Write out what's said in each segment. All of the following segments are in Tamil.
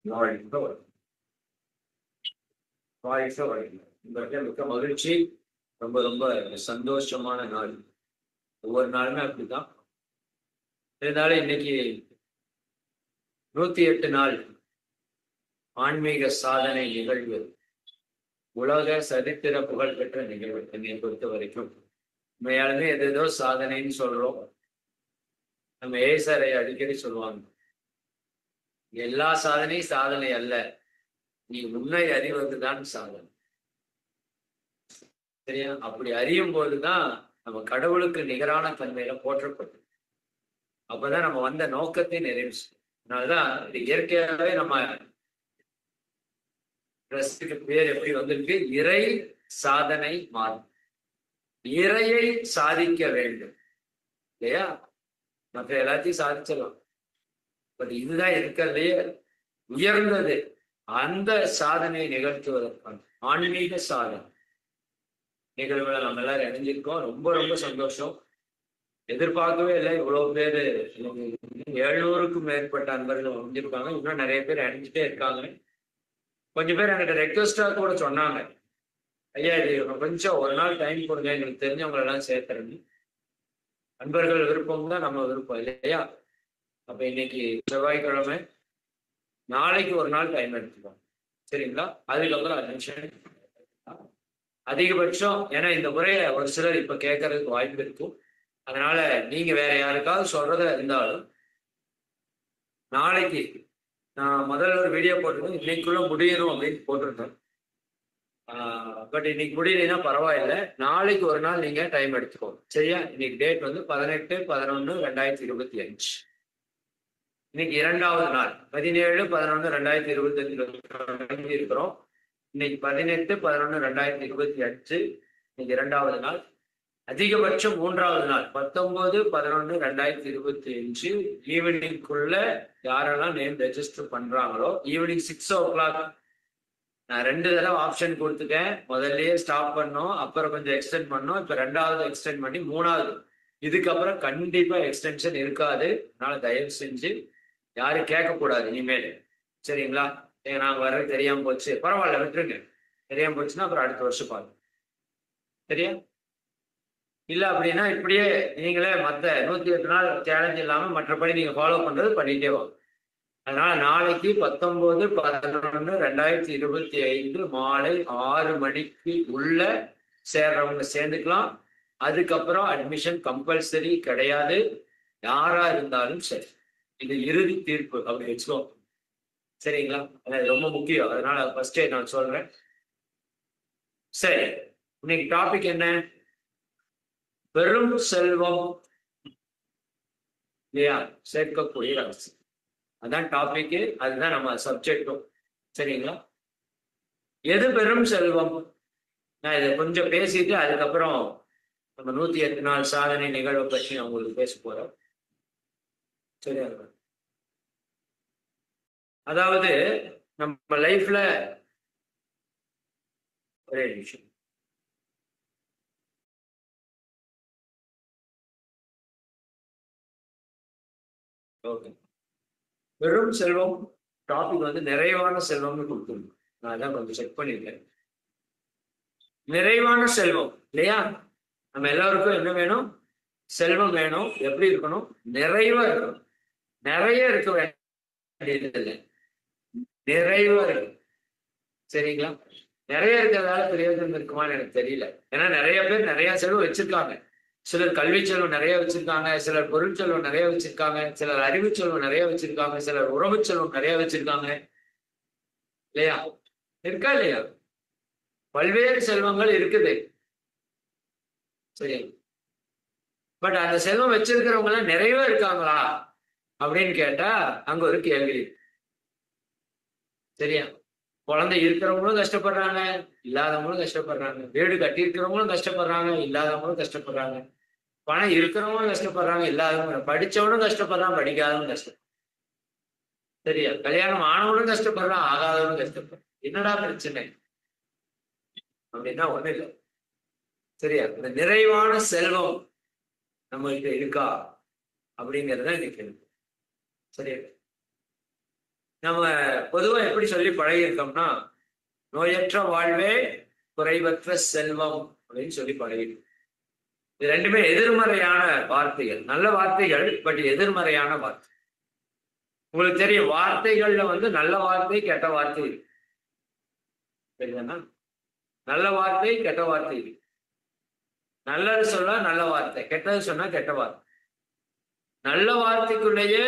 வாழ்க வளமுடன். வாழ்க வளமுடன். இந்த மிக்க மகிழ்ச்சி. ரொம்ப ரொம்ப சந்தோஷமான நாள். ஒவ்வொரு நாளுமே அப்படிதான். இருந்தாலும் இன்னைக்கு 108 நாள் ஆன்மீக சாதனை நிகழ்வு, உலக சரித்திர புகழ் பெற்ற நிகழ்வு. என்னை பொறுத்த வரைக்கும் உண்மையாலுமே ஏதோ சாதனைன்னு சொல்றோம். நம்ம ஏசாரை அடிக்கடி சொல்லுவாங்க, எல்லா சாதனையும் சாதனை அல்ல, நீ உன்னை அறிவதுதான் சாதனை. சரியா? அப்படி அறியும் போதுதான் நம்ம கடவுளுக்கு நிகரான தன்மையில போற்றப்படும். அப்பதான் நம்ம வந்த நோக்கத்தை நிறைவு செய்யும். அதனாலதான் இது இயற்கையாகவே நம்ம பேர் எப்படி வந்திருக்கு? இறை சாதனை மாறும். இறையை சாதிக்க வேண்டும் இல்லையா? மற்ற எல்லாத்தையும் சாதிச்சிடலாம். பட் இதுதான் இருக்கிறதையே உயர்ந்தது. அந்த சாதனையை நிகழ்த்துவதற்கான ஆன்மீக சாதனை நிகழ்வுகளை நம்ம எல்லாரும் இணைஞ்சிருக்கோம். ரொம்ப ரொம்ப சந்தோஷம். எதிர்பார்க்கவே இல்லை இவ்வளவு பேரு. 700க்கும் மேற்பட்ட அன்பர்கள் வந்திருக்காங்க. இன்னும் நிறைய பேர் இணைஞ்சிட்டே இருக்காங்க. கொஞ்சம் பேர் என்கிட்ட ரெக்வஸ்டா கூட சொன்னாங்க, ஐயா இது கொஞ்சம் ஒரு நாள் டைம் கொடுங்க, எங்களுக்கு தெரிஞ்சவங்களெல்லாம் சேர்த்துறேன்னு. அன்பர்கள் விருப்பம் தான் நம்ம விருப்பம் இல்லையா? அப்ப இன்னைக்கு செவ்வாய்க்கிழமை, நாளைக்கு ஒரு நாள் டைம் எடுத்துக்கோங்க. சரிங்களா? அதுக்கப்புறம் அட்மிஷன் அதிகபட்சம். ஏன்னா இந்த முறையை ஒரு சிலர் இப்ப கேட்கறதுக்கு வாய்ப்பு இருக்கும். அதனால நீங்க வேற யாருக்காவது சொல்றதா இருந்தாலும் நாளைக்கு நான் முதல்ல ஒரு வீடியோ போட்டிருந்தேன், இன்னைக்குள்ள முடியணும் அப்படின்னு போட்டிருந்தேன். பட் இன்னைக்கு முடியலைன்னா பரவாயில்லை, நாளைக்கு ஒரு நாள் நீங்க டைம் எடுத்துக்கோங்க. சரியா? இன்னைக்கு டேட் வந்து 18/11/2025. இன்னைக்கு 2வது நாள். 17/11/2025 இருக்கிறோம். இன்னைக்கு 18/11/2025. இன்னைக்கு 2வது நாள். அதிகபட்சம் 3வது நாள் 19/11/2025 ஈவினிங்குள்ள யாரெல்லாம் நேம் ரெஜிஸ்டர் பண்றாங்களோ, ஈவினிங் 6 o'clock. நான் 2 தடவை ஆப்ஷன் கொடுத்துட்டேன். முதல்லயே ஸ்டாப் பண்ணோம், அப்புறம் கொஞ்சம் எக்ஸ்டெண்ட் பண்ணோம், இப்ப 2வது எக்ஸ்டெண்ட் பண்ணி 3வது. இதுக்கப்புறம் கண்டிப்பா எக்ஸ்டென்ஷன் இருக்காது. அதனால தயவு செஞ்சு யாரும் கேட்கக்கூடாது இனிமேல். சரிங்களா? நாங்க வர்றது தெரியாம போச்சு, பரவாயில்ல விட்டுருங்க. தெரியாம போச்சுன்னா அப்புறம் அடுத்த வருஷம் பாருங்க. சரியா? இல்ல அப்படின்னா இப்படியே நீங்களே மற்ற 108 நாள் சேலஞ்ச் இல்லாம மற்றபடி நீங்க ஃபாலோ பண்றது பண்ணிட்டே வாங்க. அதனால நாளைக்கு 19/11/2025 மாலை 6 மணிக்கு உள்ள சேர்றவங்க சேர்ந்துக்கலாம். அதுக்கப்புறம் அட்மிஷன் கம்பல்சரி கிடையாது. யாரா இருந்தாலும் சரி, இது இறுதி தீர்ப்பு அப்படி வச்சுக்கோ. சரிங்களா? அது ரொம்ப முக்கியம். அதனால ஃபர்ஸ்டே நான் சொல்றேன். சரி, இன்னைக்கு டாபிக் என்ன? பெரும் செல்வம் இல்லையா? சேர்க்கக்கூடிய அரசு. அதான் டாபிக். அதுதான் நம்ம சப்ஜெக்டும். சரிங்களா? எது பெரும் செல்வம்? நான் இதை கொஞ்சம் பேசிட்டு அதுக்கப்புறம் நம்ம 108 நாள் சாதனை நிகழ்வை பற்றி நான் உங்களுக்கு பேச போறோம். சரியா? அதாவது நம்ம லைஃப்ல ஒரே விஷயம். ஓகே, பெரும் செல்வம் டாபிக் வந்து நிறைவான செல்வம்னு கொடுத்துருங்க. நான் அதான் கொஞ்சம் செக் பண்ணிருக்கேன். நிறைவான செல்வம் இல்லையா? நம்ம எல்லாருக்கும் என்ன வேணும்? செல்வம் வேணும். எப்படி இருக்கணும்? நிறைவா இருக்கணும். நிறைய இருக்க வேண்டியது இல்லை, நிறைவா இருக்கு. சரிங்களா? நிறைய இருக்கிறதால பிரயோஜனம் இருக்குமான்னு எனக்கு தெரியல. ஏன்னா நிறைய பேர் நிறைய செல்வம் வச்சிருக்காங்க. சிலர் கல்வி செல்வம் நிறைய வச்சிருக்காங்க, சிலர் பொருள் செல்வம் நிறைய வச்சிருக்காங்க, சிலர் அறிவு செல்வம் நிறைய வச்சிருக்காங்க, சிலர் உறவு செல்வம் நிறைய வச்சிருக்காங்க. இல்லையா? இருக்கா இல்லையா? பல்வேறு செல்வங்கள் இருக்குது. சரி, பட் அந்த செல்வம் வச்சிருக்கிறவங்க எல்லாம் நிறைய இருக்காங்களா அப்படின்னு கேட்டா அங்க ஒரு கேள்வி. சரியா? குழந்தை இருக்கிறவங்களும் கஷ்டப்படுறாங்க, இல்லாதவங்களும் கஷ்டப்படுறாங்க. வீடு கட்டி இருக்கிறவங்களும் கஷ்டப்படுறாங்க, இல்லாதவங்களும் கஷ்டப்படுறாங்க. பணம் இருக்கிறவங்களும் கஷ்டப்படுறாங்க, இல்லாதவங்க. படிச்சவனும் கஷ்டப்படுறான், படிக்காதவனும் கஷ்டம். சரியா? கல்யாணம் ஆனவனும் கஷ்டப்படுறான், ஆகாதவனும் கஷ்டப்படுறான். என்னடா பிரச்சனை அப்படின்னா ஒண்ணு இல்லை. சரியா? இந்த நிறைவான செல்வம் நம்மகிட்ட இருக்கா அப்படிங்கிறத இன்னைக்கு. சரியா? நம்ம பொதுவா எப்படி சொல்லி பழகிருக்கோம்னா, நோயற்ற வாழ்வே குறைவற்ற செல்வம் அப்படின்னு சொல்லி பழகிருக்கோம். இது ரெண்டுமே எதிர்மறையான வார்த்தைகள். நல்ல வார்த்தைகள், பட் எதிர்மறையான வார்த்தை. உங்களுக்கு தெரியும், வார்த்தைகள்ல வந்து நல்ல வார்த்தை, கெட்ட வார்த்தை இருக்கு. சரிதானா? நல்ல வார்த்தை, கெட்ட வார்த்தை இருக்கு. நல்லது சொன்னா நல்ல வார்த்தை, கெட்டது சொன்னா கெட்ட வார்த்தை. நல்ல வார்த்தைக்குள்ளேயே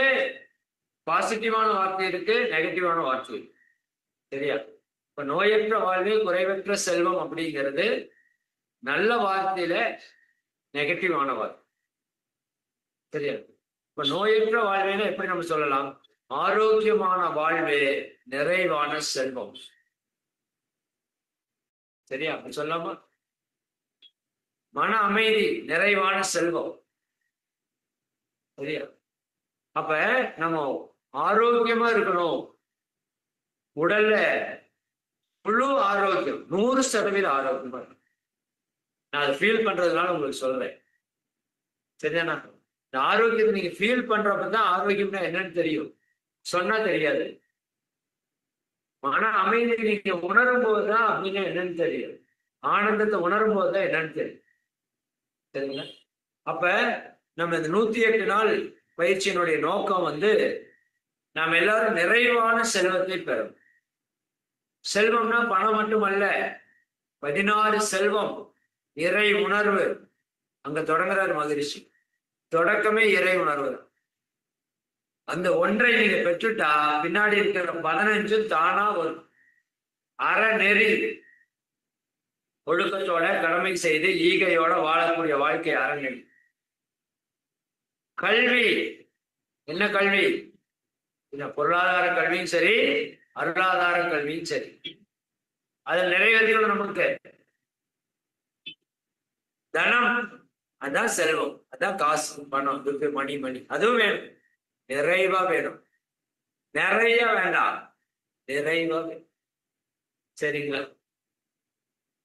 பாசிட்டிவான வார்த்தை இருக்கு, நெகட்டிவான வார்த்தை இருக்கு. சரியா? இப்ப நோயற்ற வாழ்வே குறைவற்ற செல்வம் அப்படிங்கிறது நல்ல வார்த்தையில நெகட்டிவான வார்த்தை. சரியா? இப்ப நோயற்ற வாழ்வேன்னு எப்படி நம்ம சொல்லலாம்? ஆரோக்கியமான வாழ்வே நிறைவான செல்வம். சரியா? அப்படி சொல்லாமா? மன அமைதி நிறைவான செல்வம். சரியா? அப்ப நம்ம ஆரோக்கியமா இருக்கணும். உடல்ல முழு ஆரோக்கியம், 100% ஆரோக்கியமா இருக்கும். நான் அதை ஃபீல் பண்றதுனால உங்களுக்கு சொல்றேன். சரியானா? இந்த ஆரோக்கியத்தை நீங்க ஃபீல் பண்றப்பதான் ஆரோக்கியம்னா என்னன்னு தெரியும். சொன்னா தெரியாது. மன அமைதி நீங்க உணரும் போதுதான் அப்படின்னா என்னன்னு தெரியும். ஆனந்தத்தை உணரும் போதுதான் என்னன்னு தெரியும். சரிங்களா? அப்ப நம்ம இந்த 108 நாள் பயிற்சியினுடைய நோக்கம் வந்து நாம் எல்லாரும் நிறைவான செல்வத்தை பெறும். செல்வம்னா பணம் மட்டுமல்ல, 16 செல்வம். இறை உணர்வு. அங்க தொடங்குறார் மகரிஷி. தொடக்கமே இறை உணர்வு. அந்த ஒன்றை நீங்க பெற்றுட்டா பின்னாடி இருக்கிற 15 தானா வரும். அறநெறி, ஒழுக்கத்தோட கடமை செய்து ஈகையோட வாழக்கூடிய வாழ்க்கை அறநெறி. கல்வி, என்ன கல்வி? பொருளாதார கல்வியும் சரி, அருளாதார கல்வியும் சரி, அதை நிறைவேற்றணும். நமக்கு தனம், அதான் செல்வம், அதான் காசு, பணம், துட்டு, மணி, அதுவும் வேணும். நிறைவா வேணும். நிறைய வேண்டாம், நிறைவா வேணும். சரிங்களா?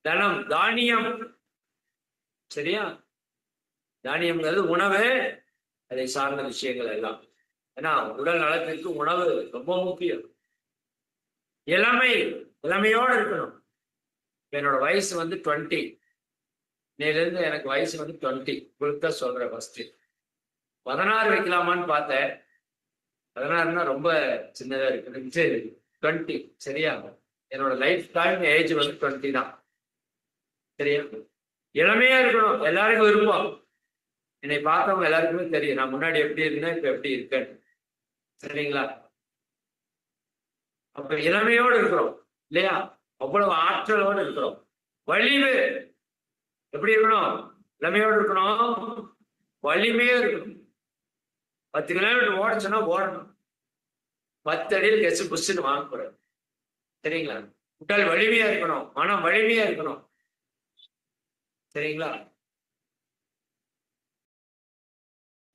தனம், தானியம். சரியா? தானியம்ங்கிறது உணவு, அதை சார்ந்த விஷயங்கள் எல்லாம். ஏன்னா உடல் நலத்திற்கு உணவு ரொம்ப முக்கியம். இளமையோடு இருக்கணும். என்னோட வயசு வந்து 20. இன்னையிலிருந்து எனக்கு வயசு வந்து 20. உங்களுக்கு தான் சொல்றேன். ஃபர்ஸ்ட் 16 வைக்கலாமான்னு பார்த்தேன். 16னா ரொம்ப சின்னதா இருக்கு. 20. சரியா? என்னோட லைஃப் டைம் ஏஜ் வந்து 20 தான். சரியா? இளமையா இருக்கணும். எல்லாருக்கும் விருப்பம். என்னை பார்த்தவங்க எல்லாருக்குமே தெரியும் நான் முன்னாடி எப்படி இருந்தேன், இப்ப எப்படி இருக்கேன். சரிங்களா? அப்ப இளமையோடு இருக்கிறோம் இல்லையா? அவ்வளவு ஆற்றலோடு இருக்கிறோம். வலிமை எப்படி இருக்கணும்? இளமையோடு இருக்கணும், வலிமையா இருக்கணும். 10 கிலோமீட்டர் ஓடச்சுன்னா ஓடணும். 10 அடியில் கெச்சு புஷ்ன்னு வாங்க போறாரு. சரிங்களா? உடல் வலிமையா இருக்கணும், மனம் வலிமையா இருக்கணும். சரிங்களா?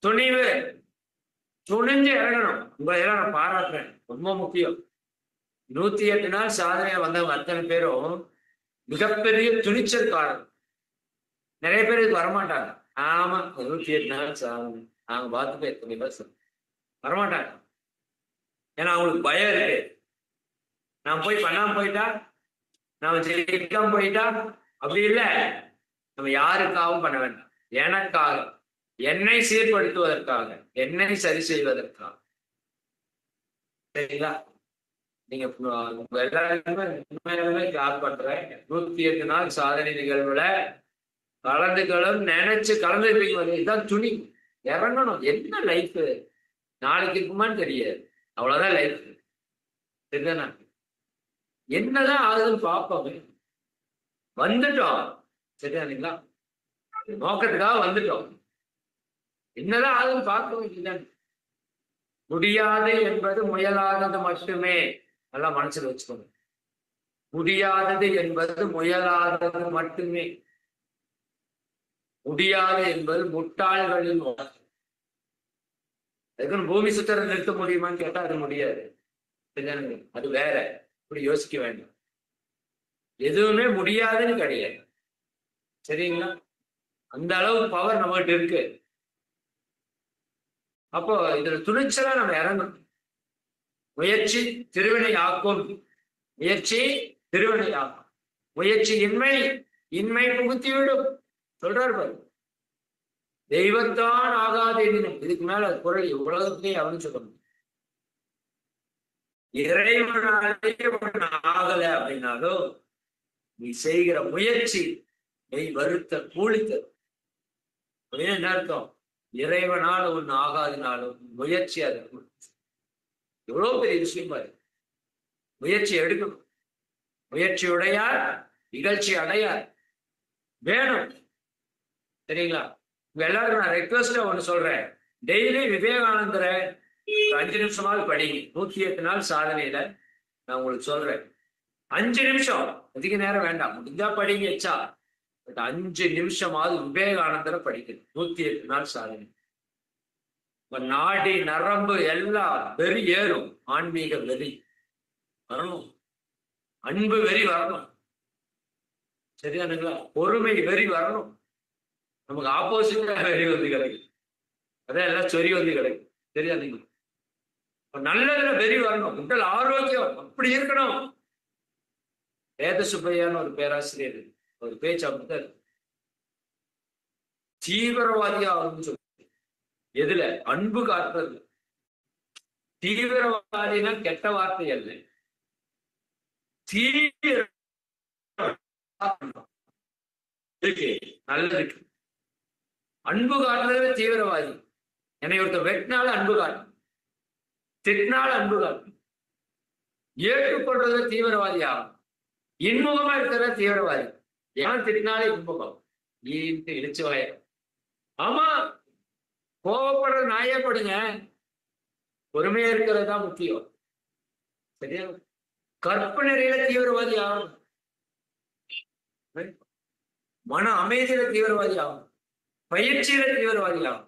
துணிவு, துணிஞ்சு இறங்கணும். உங்களெல்லாம் நான் பாராட்டுறேன், ரொம்ப முக்கியம். 108 நாள் சாதனையா வந்தவங்க அத்தனை பேரும் மிகப்பெரிய துணிச்சல்காரர். நிறைய பேர் இதுக்கு வரமாட்டாங்க. ஆமா, 108 நாள் சாதனை நாங்க பார்த்துட்டு எத்தனை பேர் வரமாட்டாங்க. ஏன்னா அவங்களுக்கு பயம் இருக்கு. நான் போய் பண்ணாம போயிட்டா, நான் ஜெயிக்காம போயிட்டா, அப்படி இல்லை. நம்ம யாருக்காகவும் பண்ண வேண்டாம், எனக்காக, என்னை சீர்படுத்துவதற்காக, என்னை சரி செய்வதற்காக. சரிங்களா? நீங்க எல்லாருமே கிளாப் பண்றேன். 108 நாள் சாதனை நிகழ்வுல கலந்துகளும் நினைச்சு கலந்துருப்பீங்க. இதுதான் துணி. இறங்கணும். என்ன லைஃப் நாளைக்கு இருக்குமான்னு தெரியாது. அவ்வளவுதான் லைஃப். சரிதானா? என்னதான் ஆகுதுன்னு பார்ப்போமே. வந்துட்டோம். சரிதானுங்களா? நோக்கத்துக்காக வந்துட்டோம். என்னதான் ஆகுதுன்னு பார்க்க வேண்டியதுதான். முடியாது என்பது முயலாதது மட்டுமே. நல்லா மனசுல வச்சுக்கோங்க. முடியாதது என்பது முயலாதது மட்டுமே. முடியாது என்பது முட்டாள்களின். அதுக்குன்னு பூமி சுத்தரை நிறுத்த முடியுமான்னு கேட்டா அது முடியாது. அது வேற. இப்படி யோசிக்க வேண்டாம். எதுவுமே முடியாதுன்னு கிடையாது. சரிங்களா? அந்த அளவு பவர் நம்மகிட்ட இருக்கு. அப்போ இதுல துணிச்சலா நம்ம இறங்கணும். முயற்சி திருவினை ஆக்கும். முயற்சி திருவினை ஆக்கும். முயற்சி இன்மை, இன்மை புகுத்திவிடும் சொல்றார் பாரு. தெய்வத்தான் ஆகாது எனினும், இதுக்கு மேல குரல் உலகத்திலே அவனு சொல்லணும். இறைவனாலே ஒண்ணு ஆகல அப்படின்னாலும் நீ செய்கிற முயற்சி மெய் வருத்த கூலித்த. என்ன அர்த்தம்? இறைவனால ஒண்ணு ஆகாதுனாலும் முயற்சி அது எவ்வளவு பெரிய விஷயம் பாரு. முயற்சி எடுக்கணும். முயற்சி உடையார் நிகழ்ச்சி அடையார். வேணும். சரிங்களா? எல்லாருக்கும் நான் ரெக்வஸ்டா ஒண்ணு சொல்றேன். டெய்லி விவேகானந்தரை 5 நிமிஷமாவது படிங்க. 108 நாள் சாதனையில நான் உங்களுக்கு சொல்றேன். 5 நிமிஷம், அதிக நேரம் வேண்டாம், முடிஞ்சா படிங்க எச்சா. பட் 5 நிமிஷமாவது விவேகானந்தரை படிக்கணும். 108 நாள் சாதனை. நாடி நரம்பு எல்லாம் வெறி ஏறும். ஆன்மீக வெறி வரணும். அன்பு வெறி வரணும். சரியானுங்களா? பொறுமை வெறி வரணும். நமக்கு ஆப்போசிட்டா வெறி வந்து கிடைக்கும். அதான் எல்லாம் சொறி வந்து கிடைக்கும். சரியானுங்களா? நல்லதுல வெறி வரணும். உடல் ஆரோக்கியம் அப்படி இருக்கணும். வேத சுப்பையான்னு ஒரு பேராசிரியர் ஒரு பேச்சு அப்படித்தான். தீவிரவாதியா ஆகும்னு சொல்லு. எதுல? அன்பு காட்டுறது. தீவிரவாதினா கெட்ட வார்த்தை அல்ல. தீவிர நல்லது இருக்கு. அன்பு காட்டுறது தீவிரவாதி. என்னை ஒருத்தர் வெட்டினால அன்பு காட்டும், திட்டினால அன்பு காட்டும். ஏற்றுக்கொள்றது தீவிரவாதி ஆகும். இன்முகமா இருக்கிறத தீவிரவாதி. ஏன் திட்டினாலே இன்முகம் இழிச்சு வாய. ஆமா, கோவப்படுற நாயே படுங்க. பொறுமையா இருக்கிறது தான் முக்கியம். சரியா? கற்பு நிறையில தீவிரவாதி ஆகும். மன அமைதியில தீவிரவாதி ஆகும். பயிற்சியில தீவிரவாதி ஆகும்.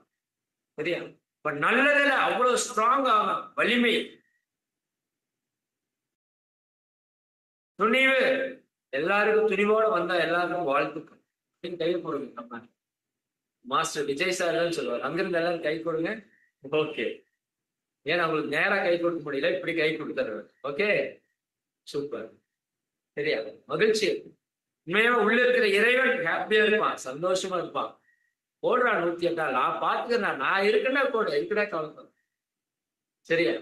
சரியா? இப்ப நல்லதுல அவ்வளவு ஸ்ட்ராங் ஆகும். வலிமை, துணிவு. எல்லாருக்கும் துணிவோட வந்தா எல்லாருக்கும் வாழ்த்துக்கள். கை கொடுங்க. நம்ம மாஸ்டர் விஜய் சார் தான் சொல்லுவார், அங்கிருந்து எல்லாரும் கை கொடுங்க. ஓகே. ஏன்னா அவங்களுக்கு நேரம் கை கொடுக்க முடியல, இப்படி கை கொடுத்துருவேன். Okay, super. சரியா? மகிழ்ச்சி. உண்மையா உள்ள இருக்கிற இறைவன் ஹாப்பியா இருப்பான், சந்தோஷமா இருப்பான். போடுறான் 108 நாள். நான் பாத்துக்கிறேன், நான் இருக்குன்னா போடு, இருக்குடா கவலை. சரியா?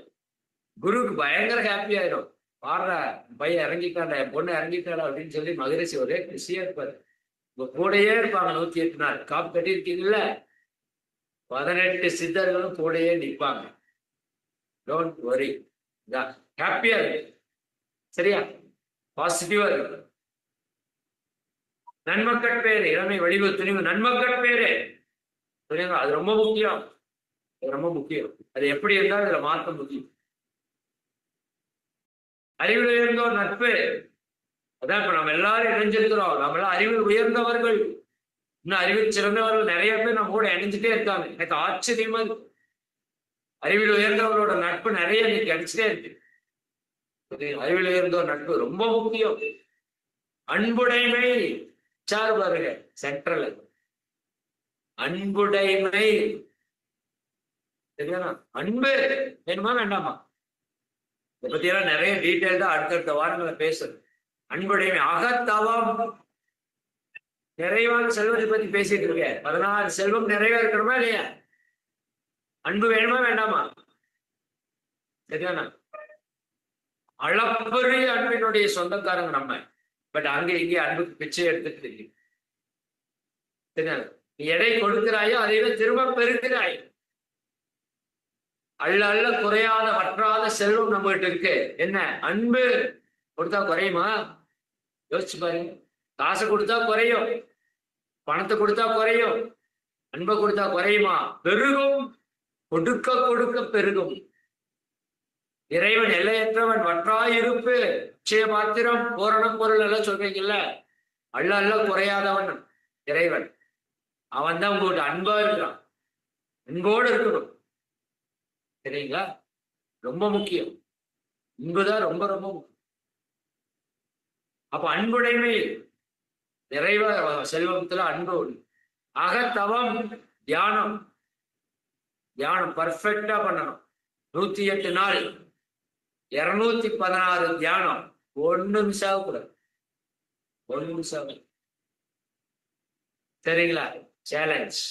குருவுக்கு பயங்கர ஹாப்பி ஆயிடும். பாடுறா பையன் இறங்கிட்டாண்டா, என் பொண்ணு இறங்கிட்டாடா அப்படின்னு சொல்லி மகிழ்ச்சி ஒரே குஷியா இருப்பாரு. உங்க கூடையே இருப்பாங்க 108 நாள். காப்பு கட்டி இருக்கீங்கல்ல, 18 சித்தர்களும் கூடையே நிற்பாங்க. டோன்ட் வரி, ஹாப்பியா இருக்கு. சரியா? பாசிட்டிவா இருக்கு. நன்மக்கள் பேரு, இளமை வடிவு துணிவு, நன்மக்கள் பேரு. புரியுங்களா? அது ரொம்ப முக்கியம். ரொம்ப முக்கியம். அது எப்படி இருந்தாலும் இதுல மாற்ற முடியும். அறிவில் உயர்ந்தோர் நட்பு. அதான் இப்ப நம்ம எல்லாரும் இணைஞ்சிருக்கிறோம். நம்ம எல்லாம் அறிவில் உயர்ந்தவர்கள், இன்னும் அறிவில் சிறந்தவர்கள் நிறைய பேர் நம்ம கூட இணைஞ்சிட்டே இருக்காங்க. எனக்கு ஆச்சரியமா இருக்கு. அறிவில் உயர்ந்தவர்களோட நட்பு நிறைய இன்னைக்கு கிடைச்சிட்டே இருக்கு. அறிவில் உயர்ந்தோர் நட்பு ரொம்ப முக்கியம். அன்புடைமை சார் பாருங்க, சென்ட்ரல் அன்புடைமை. சரியா? அன்பு வேணுமா வேண்டாமா? இதை பத்தி எல்லாம் நிறைய டீட்டெயில்டா அடுத்தடுத்த வாரங்களை பேசுறது. அன்புடைமை, அகத்தவம். நிறைவான செல்வத்தை பத்தி பேசிட்டு இருக்கேன். 16 செல்வம் நிறைவா இருக்கணுமா இல்லையா? அன்பு வேணுமா வேண்டாமா? சரியானா? அளப்பரிய அன்பினுடைய சொந்தக்காரங்க நம்ம. பட் அங்க இங்கே அன்புக்கு பிச்சை எடுத்துட்டு தெரியும். சரியா? நீ எடை கொடுக்கிறாயோ அதை விட திரும்ப பெருக்கிறாய். அள்ள அள்ள குறையாத வற்றாத செல்வம் நம்ம கிட்ட இருக்கு. என்ன? அன்பு. கொடுத்தா குறையுமா? யோசிச்சு பாருங்க. காசை கொடுத்தா குறையும், பணத்தை கொடுத்தா குறையும், அன்பை கொடுத்தா குறையுமா? பெருகும். கொடுக்க கொடுக்க பெருகும். இறைவன் எல்லையற்றவன், வற்றாயிருப்பு, அட்சய பாத்திரம், பூரணம் பொருள் எல்லாம் சொல்றீங்கல்ல. அள்ள அள்ள குறையாதவன் இறைவன். அவன் தான் உங்கள்கிட்ட அன்பா இருக்கிறான். அன்போடு இருக்கணும். சரிங்களா? ரொம்ப முக்கியம். அன்புதான் ரொம்ப ரொம்ப முக்கியம். அப்ப அன்புடைமை நிறைவா செல்வத்துல அன்பு ஒண்ணு. அகத்தவம் தியானம். தியானம் பர்ஃபெக்டா பண்ணணும். 108 நாள் 216 தியானம். ஒண்ணு மிஸ் ஆகக்கூடாது. ஒண்ணு மிஸ் ஆக. சரிங்களா? சேலஞ்ச்.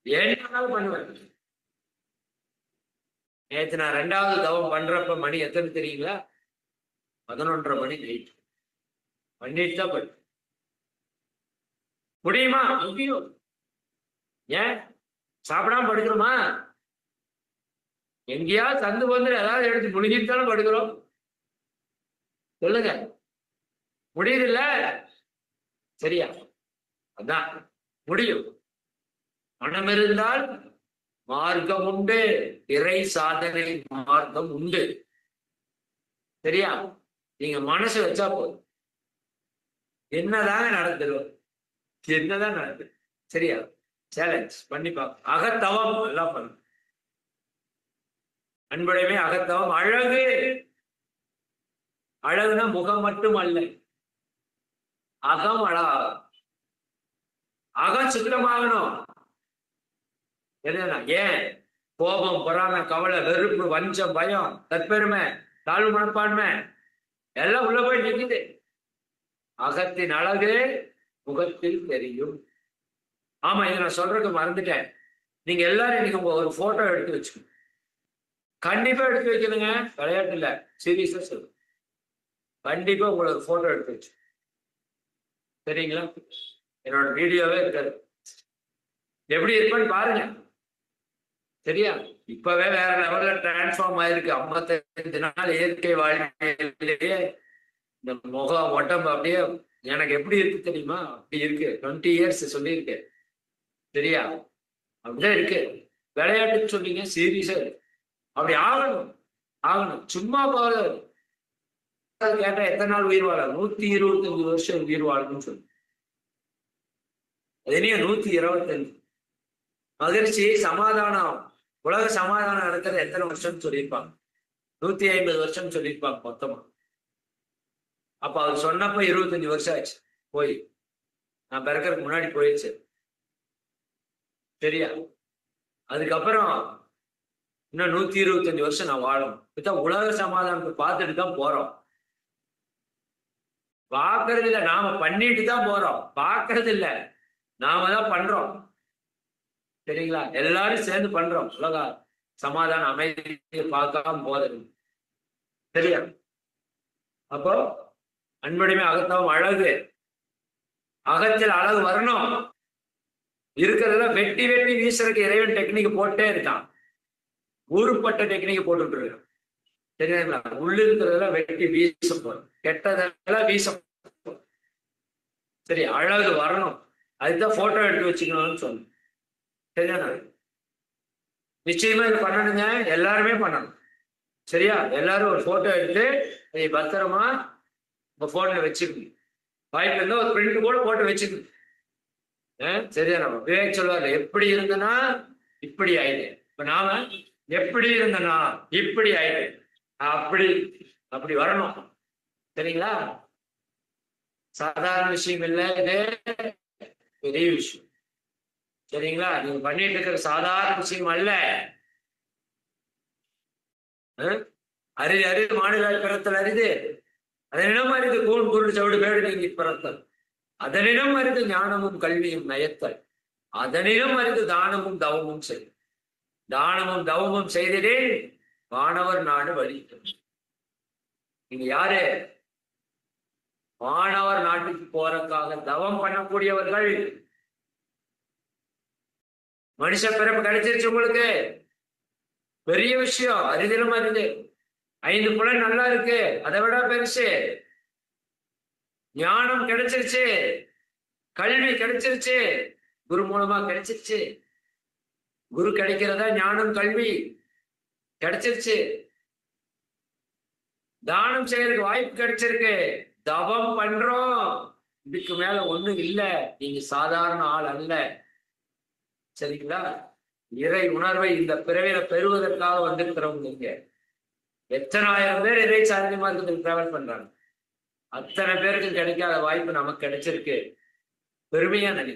என்ன பண்ணுவேன். நேற்று நான் 2வது தவம் பண்றப்ப மணி எத்தனை தெரியுங்களா? 11:30 மணி நைட். பண்ணிட்டு தான் படு. முடியுமா? முடியும். ஏன் சாப்பிடாம படுக்கிறோமா? எங்கேயாவது தந்து வந்து ஏதாவது எடுத்து முடிஞ்சிட்டு தானே படுக்கிறோம். சொல்லுங்க, முடியுது இல்ல? சரியா? அதான் முடியும். மனம் இருந்தால் மார்க்கம் உண்டு, இறை சாதனை மார்க்கம் உண்டு. சரியா? நீங்க மனசு வச்சா போதும். என்னதாங்க நடந்துடும், என்னதான் நடக்குது. சரியா? சேலஞ்ச் பண்ணி பார்க்க. அகத்தவம் எல்லாம் பண்ணு. அன்புடைமை அகத்தவம். அழகு. அழகுனா முகம் மட்டும் அல்ல, அகம் அழகா. அகம் சுத்தமாகணும். என்னன்னா ஏன் கோபம், பொறாமை, கவலை, வெறுப்பு, வஞ்சம், பயம், தற்பெருமை, தாழ்வு மனப்பான்மை எல்லாம் உள்ள போய் நிற்குது. அகத்தின் அழகு முகத்தில் தெரியும். ஆமா, இதை நான் சொல்றதுக்கு மறந்துட்டேன். நீங்க எல்லாரும் இன்னைக்கு உங்க ஒரு போட்டோ எடுத்து வச்சுக்கணும். கண்டிப்பா எடுத்து வைக்கணுங்க, விளையாட்டு இல்ல, சீரியஸா சொல்லு. கண்டிப்பா உங்களை ஒரு போட்டோ எடுத்து வச்சு. சரிங்களா? என்னோட வீடியோவே இருக்காது. எப்படி இருப்பேன்னு பாருங்க. சரியா? இப்பவே வேற லெவல்ல டிரான்ஸ்ஃபார்ம் ஆயிருக்கு. 55 நாள் இயற்கை வாழ்க்கையிலேயே இந்த முகம் உடம்பு அப்படியே எனக்கு எப்படி இருக்கு தெரியுமா? அப்படி இருக்கு. 20 இயர்ஸ் சொல்லியிருக்கேன். சரியா? அப்படிதான் இருக்கு. விளையாட்டு சொன்னீங்க, சீரியஸா இருக்கு. அப்படி ஆகணும், ஆகணும். சும்மா போல கேட்டா எத்தனை நாள் உயிர் வாழ? 125 வருஷம் உயிர் வாழணும்னு சொல்லு. அது இனியும் 125. மகிழ்ச்சி, சமாதானம், உலக சமாதானம் நடக்கிறது எத்தனை வருஷம் சொல்லியிருப்பாங்க? 150 வருஷம் சொல்லியிருப்பாங்க மொத்தமா. அப்ப அவர் சொன்னப்ப 25 வருஷம் ஆச்சு போய். நான் பிறக்கிறதுக்கு முன்னாடி போயிடுச்சு. சரியா? அதுக்கப்புறம் இன்னும் 125 வருஷம் நான் வாழணும். இப்பதான் உலக சமாதானத்தை பார்த்துட்டு தான் போறோம். பார்க்கறது இல்ல, நாம பண்ணிட்டு தான் போறோம். பார்க்கறது இல்ல, நாம தான் பண்றோம். சரிங்களா? எல்லாரும் சேர்ந்து பண்றோம். உலக சமாதான அமைதியை பார்க்காம போறது. சரியா? அப்போ அன்புடைமை அகத்தவம் அழகு. அகத்தில் அழகு வரணும். இருக்கிறதுல வெட்டி வெட்டி வீசுறதுக்கு இறைவன் டெக்னிக் போட்டே இருக்கான். ஊருப்பட்ட டெக்னிக் போட்டுட்டு இருக்கான். சரிங்களா? உள்ள இருக்கிறதுல வெட்டி வீச போறோம், கெட்டதெல்லாம் வீச. சரி, அழகு வரணும். அதுதான் போட்டோ எடுத்து வச்சுக்கணும்னு சொன்னேன். சரியா? நிச்சயமா இது பண்ணணுங்க, எல்லாருமே பண்ணணும். சரியா? எல்லாரும் ஒரு போட்டோ எடுத்து நீ பத்திரமா உங்க போன்ல வச்சுக்கணும். வாய்ப்பு இருந்தா ஒரு பிரிண்ட் கூட போட்டு வச்சுக்கணும். சரியா? நம்ம விவேக் சொல்லுவாரு, எப்படி இருந்தனா இப்படி ஆயிடு. இப்ப நாம எப்படி இருந்தனா இப்படி ஆயிடு. அப்படி அப்படி வரணும். சரிங்களா? சாதாரண விஷயம் இல்லை, இது பெரிய விஷயம். சரிங்களா? நீங்க பண்ணிட்டு இருக்கிற சாதாரண விஷயம் அல்ல. அரிது அரிது மாநில பிறத்தல் அரிது. அதனிடம் அரிது கூண் பொருள் சவுடு பேடு நீங்கி பிறத்தல். அதனிடம் அரிது ஞானமும் கல்வியும் நயத்தல். அதனிடம் அரிது தானமும் தவமும் செய். தானமும் தவமும் செய்திடே வானவர் நாடு வலிக்கும். நீங்க யாரு? வானவர் நாட்டுக்கு போறதுக்காக தவம் பண்ணக்கூடியவர்கள். மனுஷ பிறப்பு கிடைச்சிருச்சு உங்களுக்கு, பெரிய விஷயம். அரிதிலும் அரிது. 5 புலன் நல்லா இருக்கு, அதை விட பெருசு. ஞானம் கிடைச்சிருச்சு, கல்வி கிடைச்சிருச்சு, குரு மூலமா கிடைச்சிருச்சு. குரு கிடைக்கிறதா ஞானம் கல்வி கிடைச்சிருச்சு. தானம் செய்யறதுக்கு வாய்ப்பு கிடைச்சிருக்கு. தவம் பண்றோம். இதுக்கு மேல ஒண்ணும் இல்ல. நீங்க சாதாரண ஆள் அல்ல. சரிங்களா? இறை உணர்வை இந்த பிறவில பெறுவதற்காக வந்திருக்கிறவங்க நீங்க. எத்தனை ஆயிரம் பேர் இறை சாதனை மார்க்கத்தில் டிராவல் பண்றாங்க. அத்தனை பேருக்கு கிடைக்காத வாய்ப்பு நமக்கு கிடைச்சிருக்கு. பெருமையா நினை.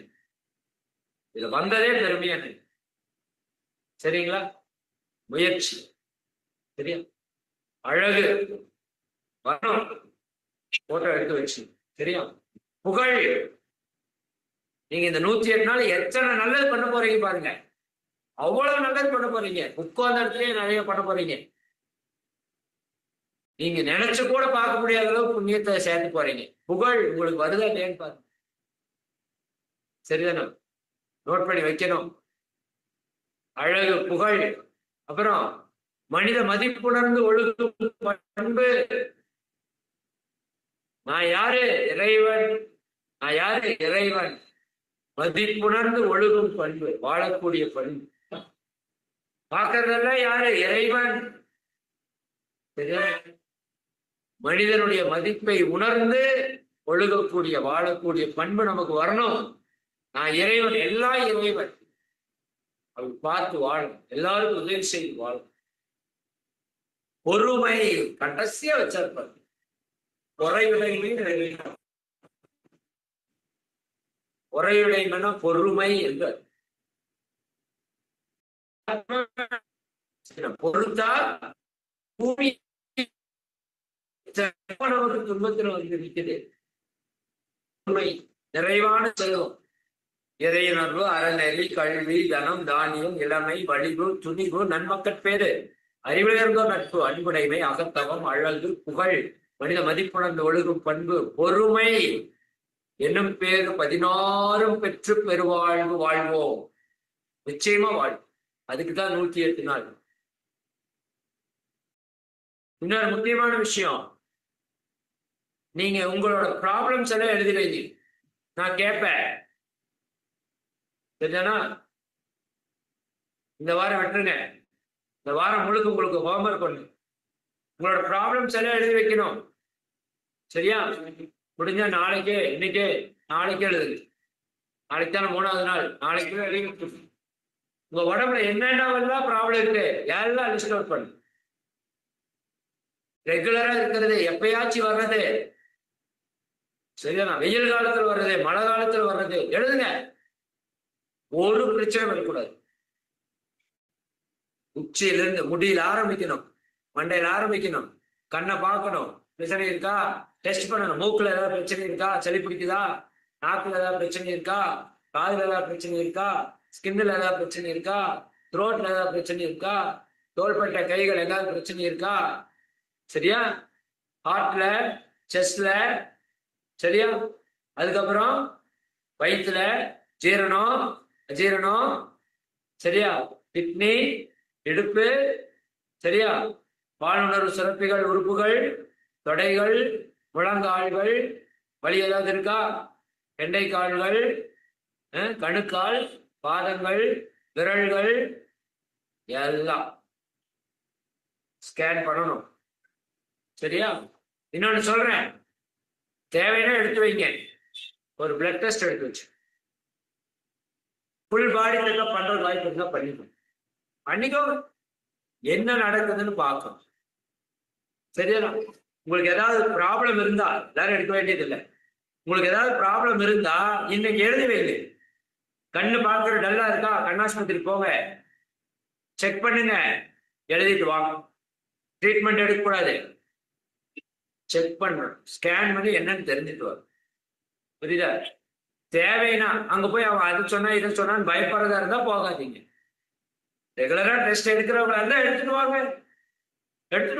இதுல வந்ததே பெருமையா நினை. சரிங்களா? முயற்சி. சரியா? அழகு வரணும், போட்டோ எடுத்து வச்சு. சரியா? புகழ், நீங்க இந்த 108 நாள் எத்தனை நல்லது பண்ண போறீங்க பாருங்க. அவ்வளவு நல்லது பண்ண போறீங்க. உட்கார்ந்த இடத்துலயே நிறைய பண்ண போறீங்க. நீங்க நினைச்சு கூட பார்க்க முடியாத அளவுக்கு புண்ணியத்தை சேர்த்து போறீங்க. புகழ் உங்களுக்கு வருதா இல்லையான்னு பாருங்க. சரிதானே? நோட் பண்ணி வைக்கணும். அழகு, புகழ், அப்புறம் மனித மதிப்புணர்ந்து ஒழுகும் பண்பு. நான் யாரு? இறைவன். நான் யாரு? இறைவன். மதிப்புணர்ந்து ஒழுகும் பண்பு, வாழக்கூடிய பண்பு. பார்க்கறதெல்லாம் யாரு? இறைவன். சரியா? மனிதனுடைய மதிப்பை உணர்ந்து ஒழுகக்கூடிய வாழக்கூடிய பண்பு நமக்கு வரணும். நான் இறைவன், எல்லாம் இறைவன். அவள் பார்த்து வாழும், எல்லாருக்கும் உதவி செய்து வாழும். பொறுமை கடைசியா வச்சிருப்பார். பொறையுடைமைனா பொறுமை என்று பொறுத்தா பூமி நமக்கு துன்பத்தில் வந்து நிற்குது. நிறைவான செல்வம், இறையுணர்வு, அறநெறி, கல்வி, தனம், தானியம், இளமை, வலிவு, துணிவு, நன்மக்கட்பேறு, அறிவுயர்ந்தோ நட்பு, அன்புடைமை, அகத்தவம், அழகு, புகழ், மனித மதிப்புணர்ந்து ஒழுகும் பண்பு, பொறுமை என்னும் பேரு 16 பெற்று பெருவாழ்வு வாழ்வோம். நிச்சயமா வாழ்வு. அதுக்குதான் 108 நாள். இன்னொரு முக்கியமான விஷயம், நீங்க உங்களோட ப்ராப்ளம்ஸ் எல்லாம் எழுதி வைங்க. நான் கேட்பேன், சரிதானா? இந்த வாரம் விட்டுருங்க. இந்த வாரம் முழுக்க உங்களுக்கு ஹோம்ஒர்க் பண்ணு. உங்களோட ப்ராப்ளம்ஸ் எல்லாம் எழுதி வைக்கணும். சரியா? முடிஞ்சா நாளைக்கே, இன்னைக்கே, நாளைக்கே எழுதுங்க. நாளைக்கு தானே 3வது நாள். நாளைக்கு எழுதி உங்க உடம்புல என்னென்னவெல்லாம் ப்ராப்ளம் இருக்கு எல்லாம் லிஸ்ட் அவுட் பண்ணு. ரெகுலரா இருக்கிறது, எப்பயாச்சும் வர்றது, சரிதானா? வெயில் காலத்துல வர்றது, மழை காலத்துல வர்றது, எழுதுங்க. ஒரு பிரச்சனை வரக்கூடாது. உச்சியிலிருந்து முடியில ஆரம்பிக்கணும், மண்டையில ஆரம்பிக்கணும். கண்ணை பார்க்கணும், பிரச்சனை இருக்கா டெஸ்ட் பண்ணணும். மூக்குல ஏதாவது பிரச்சனை இருக்கா, சளி பிடிக்குதா, நாக்குல ஏதாவது பிரச்சனை இருக்கா, காதுல ஏதாவது பிரச்சனை இருக்கா, ஸ்கின்ல ஏதாவது பிரச்சனை இருக்கா, த்ரோட்ல ஏதாவது பிரச்சனை இருக்கா, தோள்பட்ட கைகள் ஏதாவது பிரச்சனை இருக்கா, சரியா? ஹார்ட்ல, செஸ்ட்ல, சரியா? அதுக்கப்புறம் வயிற்றுல ஜீரணம், அஜீரணம், சரியா? கிட்னி, இடுப்பு, சரியா? பாலுணர்வு சுரப்பிகள், உறுப்புகள், தொடைகள், முழங்கால்கள், வலி ஏதாவது இருக்கா, கெண்டைக்கால்கள், கணுக்கால், பாதங்கள், விரல்கள் எல்லாம் ஸ்கேன் பண்ணணும். சரியா? இன்னொன்னு சொல்றேன், தேவைன்னா எடுத்து வைங்க. ஒரு பிளட் டெஸ்ட் எடுத்து வச்சு ஃபுல் பாடி செக்அப் பண்றது வாய்ப்பு இருந்தா பண்ணிக்கோ. என்ன நடக்குதுன்னு பார்க்கணும். சரியா? உங்களுக்கு ஏதாவது ப்ராப்ளம் இருந்தா எல்லாரும் எடுக்க வேண்டியது இல்லை. உங்களுக்கு ஏதாவது ப்ராப்ளம் இருந்தா இன்னைக்கு எழுதி வைங்க. கண்ணு பார்க்குற டல்லா இருக்கா, கண்ணாஸ்பத்திரி போங்க, செக் பண்ணுங்க, எழுதிட்டு வாங்க. ட்ரீட்மெண்ட் எடுக்கக்கூடாது, செக் பண்ணணும், ஸ்கேன் பண்ணி என்னன்னு தெரிஞ்சுட்டு வரும். புரியுதா? தேவைன்னா அங்க போய் அவன் அது சொன்னா இதை சொன்னான்னு பயப்படுறதா இருந்தா போகாதீங்க. ரெகுலரா டெஸ்ட் எடுக்கிறவங்க இருந்தா எடுத்துட்டு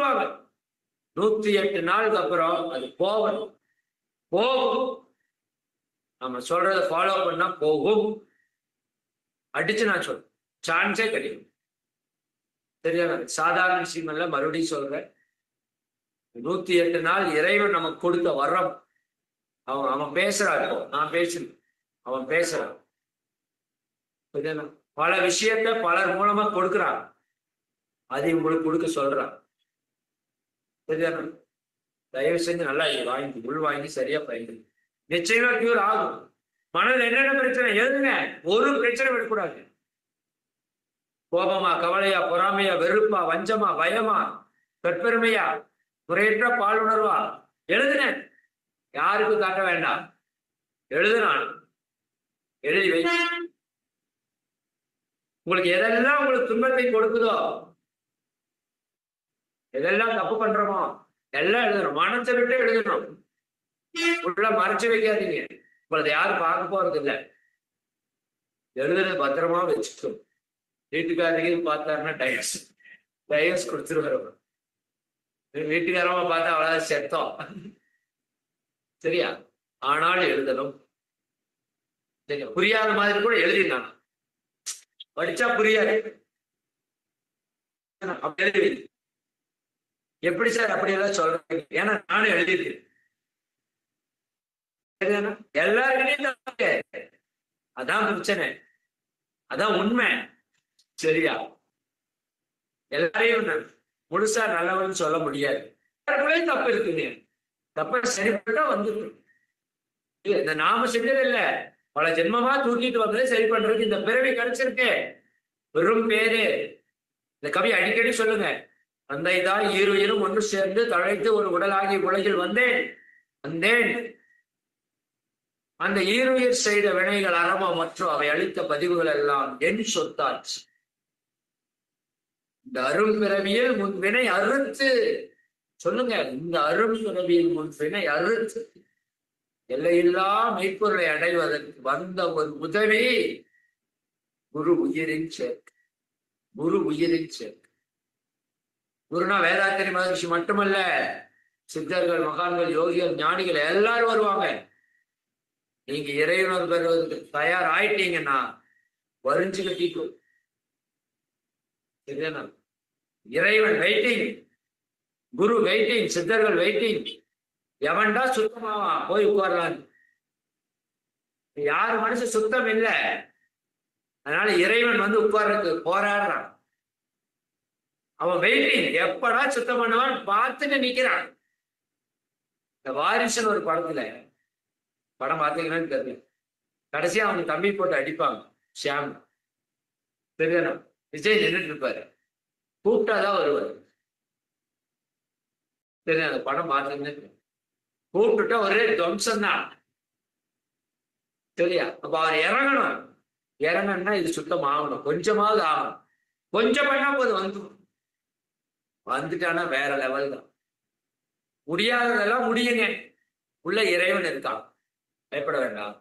வாங்க. 108 நாளுக்கு அப்புறம் அது போகும். நம்ம சொல்றதை ஃபாலோ பண்ணா போகும். அடிச்சு நான் சொல்றேன், சான்ஸே கிடைக்கும். சரியா? சாதாரண விஷயம் இல்ல, மறுபடியும் சொல்றேன். 108 நாள் இறைவன் நமக்கு கொடுத்த வரம். அவன் பேசுறான். இப்போ நான் பேசணும், அவன் பேசுறான். பல விஷயத்த பலர் மூலமா கொடுக்குறான், அதை உங்களுக்கு கொடுக்க சொல்றான். சரியா? தயவு செஞ்சு நல்லா வாங்கி உள் வாங்கி சரியா பயன்படு. நிச்சயமா கியூர் ஆகும். மனதில் என்னென்ன பிரச்சனை எழுதுங்க. ஒரு பிரச்சனை விடக்கூடாது. கோபமா, கவலையா, பொறாமையா, வெறுப்பா, வஞ்சமா, பயமா, தற்பெருமையா, முறையற்ற பாலுணர்வா, எழுதுன. யாருக்கும் காட்ட வேண்டாம், எழுதுனான். எழுதி வை. உங்களுக்கு எதெல்லாம் உங்களுக்கு துன்பத்தை கொடுக்குதோ எதெல்லாம் தப்பு பண்றோமோ எல்லாம் எழுதணும், மனத்தை விட்டு எழுதணும். உள்ள மறைச்சு வைக்காதீங்க, உங்களது யாரும் பார்க்க போறது இல்லை. எழுதுறது பத்திரமா வச்சுக்கணும். வீட்டுக்காரங்க பார்த்தாருன்னா டைவர்ஸ் கொடுத்துருவாரு. வீட்டுக்காரமா பார்த்தா அவ்வளவு செத்தம். சரியா? ஆனாலும் எழுதணும். சரியா? புரியாத மாதிரி கூட எழுதினாங்க, படிச்சா புரியாது. எப்படி சார் அப்படி எல்லாம் சொல்றீங்க? ஏன்னா நானும் எழுதியிருக்கேன். எல்லாருக்கிட்டையும் அதான் பிரச்சனை, அதான் உண்மை. சரியா? எல்லாரையும் முழுசா நல்லவன்னு சொல்ல முடியாது. தப்பு இருக்குங்க, தப்ப சரிப்பட்டா வந்துடும். இந்த நாம செஞ்சது இல்ல, பல ஜென்மமா தூக்கிட்டு வந்ததை சரி பண்றதுக்கு இந்த பிறவி கிடைச்சிருக்கு. வெறும் பேரு. இந்த கவி அடிக்கடி சொல்லுங்க, தந்தைதான் ஈருயிரும் ஒன்று சேர்ந்து தழைத்து ஒரு உடலாகி உலகில் வந்தேன். அந்த ஈருயிர் செய்த வினைகள் அறமா மற்றும் அவை அளித்த பதிவுகள் எல்லாம் என் சொத்தாச்சு. இந்த அரும் பிறவியில் முன்வினை அறுத்து, சொல்லுங்க, இந்த அரும் பிறவியில் முன்வினை அறுத்து எல்லையில்லா மெய்ப்பொருளை அடைவதற்கு வந்த ஒரு உதவி குரு உயிரின் சேர்க்கை. குரு உயிரின் சேர்க்கை. குருனா வேதாத்திரி மகர்ஷி மட்டுமல்ல, சித்தர்கள், மகான்கள், யோகிகள், ஞானிகள் எல்லாரும் வருவாங்க. நீங்க இறைவனர் பெறுவதற்கு தயார் ஆயிட்டீங்கன்னா வரிஞ்சு கட்டிக்கும். சரியா? இறைவன் வெயிட்டிங், குரு வெயிட்டிங், சித்தர்கள் வெயிட்டிங். எவன்டா சுத்தமாவா போய் உட்கார்றான். யாரு மனசு சுத்தம் இல்லை, அதனால இறைவன் வந்து உட்கார்றதுக்கு போராடுறான். அவன் வெயிட்டிங், எப்படா சுத்தம் பண்ணுவான் பார்த்துட்டு நிக்கிறான். இந்த வாரிசுன்னு ஒரு படத்துல, படம் பார்த்தீங்கன்னு தெரியல, கடைசியா அவங்க தம்பி போட்டு அடிப்பாங்க ஷியாம். சரியா? விஜய் நின்றுட்டு இருப்பாரு, கூப்பிட்டாதான் வருவாரு. சரி, அந்த படம் பார்த்தீங்கன்னு கூப்பிட்டுட்டா ஒரே துவம்சம் தான். சரியா? அப்ப அவர் இறங்கணும். இறங்கணும்னா இது சுத்தம் ஆகணும், கொஞ்சமாவது ஆகணும். கொஞ்சம் பண்ணா போது வந்துட்டானா வேற லெவல் தான். முடியாததெல்லாம் முடியுங்க, உள்ள இறைவன் இருக்கான், பயப்பட வேண்டாம்.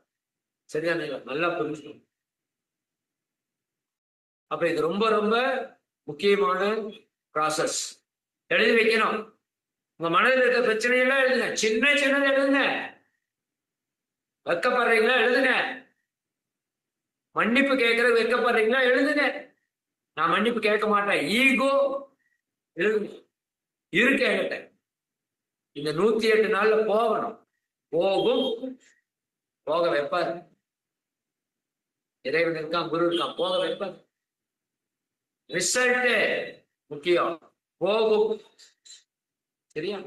சரியா? நல்லா புரிஞ்சுக்கணும். அப்ப இது ரொம்ப ரொம்ப முக்கியமான ப்ராசஸ். எழுதி வைக்கணும். உங்க மனதில் இருக்க பிரச்சனையெல்லாம் எழுதுங்க, சின்னது எழுதுங்க. வெக்கப்படுறீங்களா எழுதுங்க. மன்னிப்பு கேட்கறது வெக்கப்படுறீங்களா எழுதுங்க. நான் மன்னிப்பு கேட்க மாட்டேன், ஈகோ எழுதுங்க. இருக்கு என்கிட்ட, இந்த 108 நாள்ல போகணும். போகும், போக வைப்பாரு. இறைவன் இருக்கான், குரு இருக்கான், போக வைப்பார். ரிசல்ட் முக்கியம், போகும். சரியா?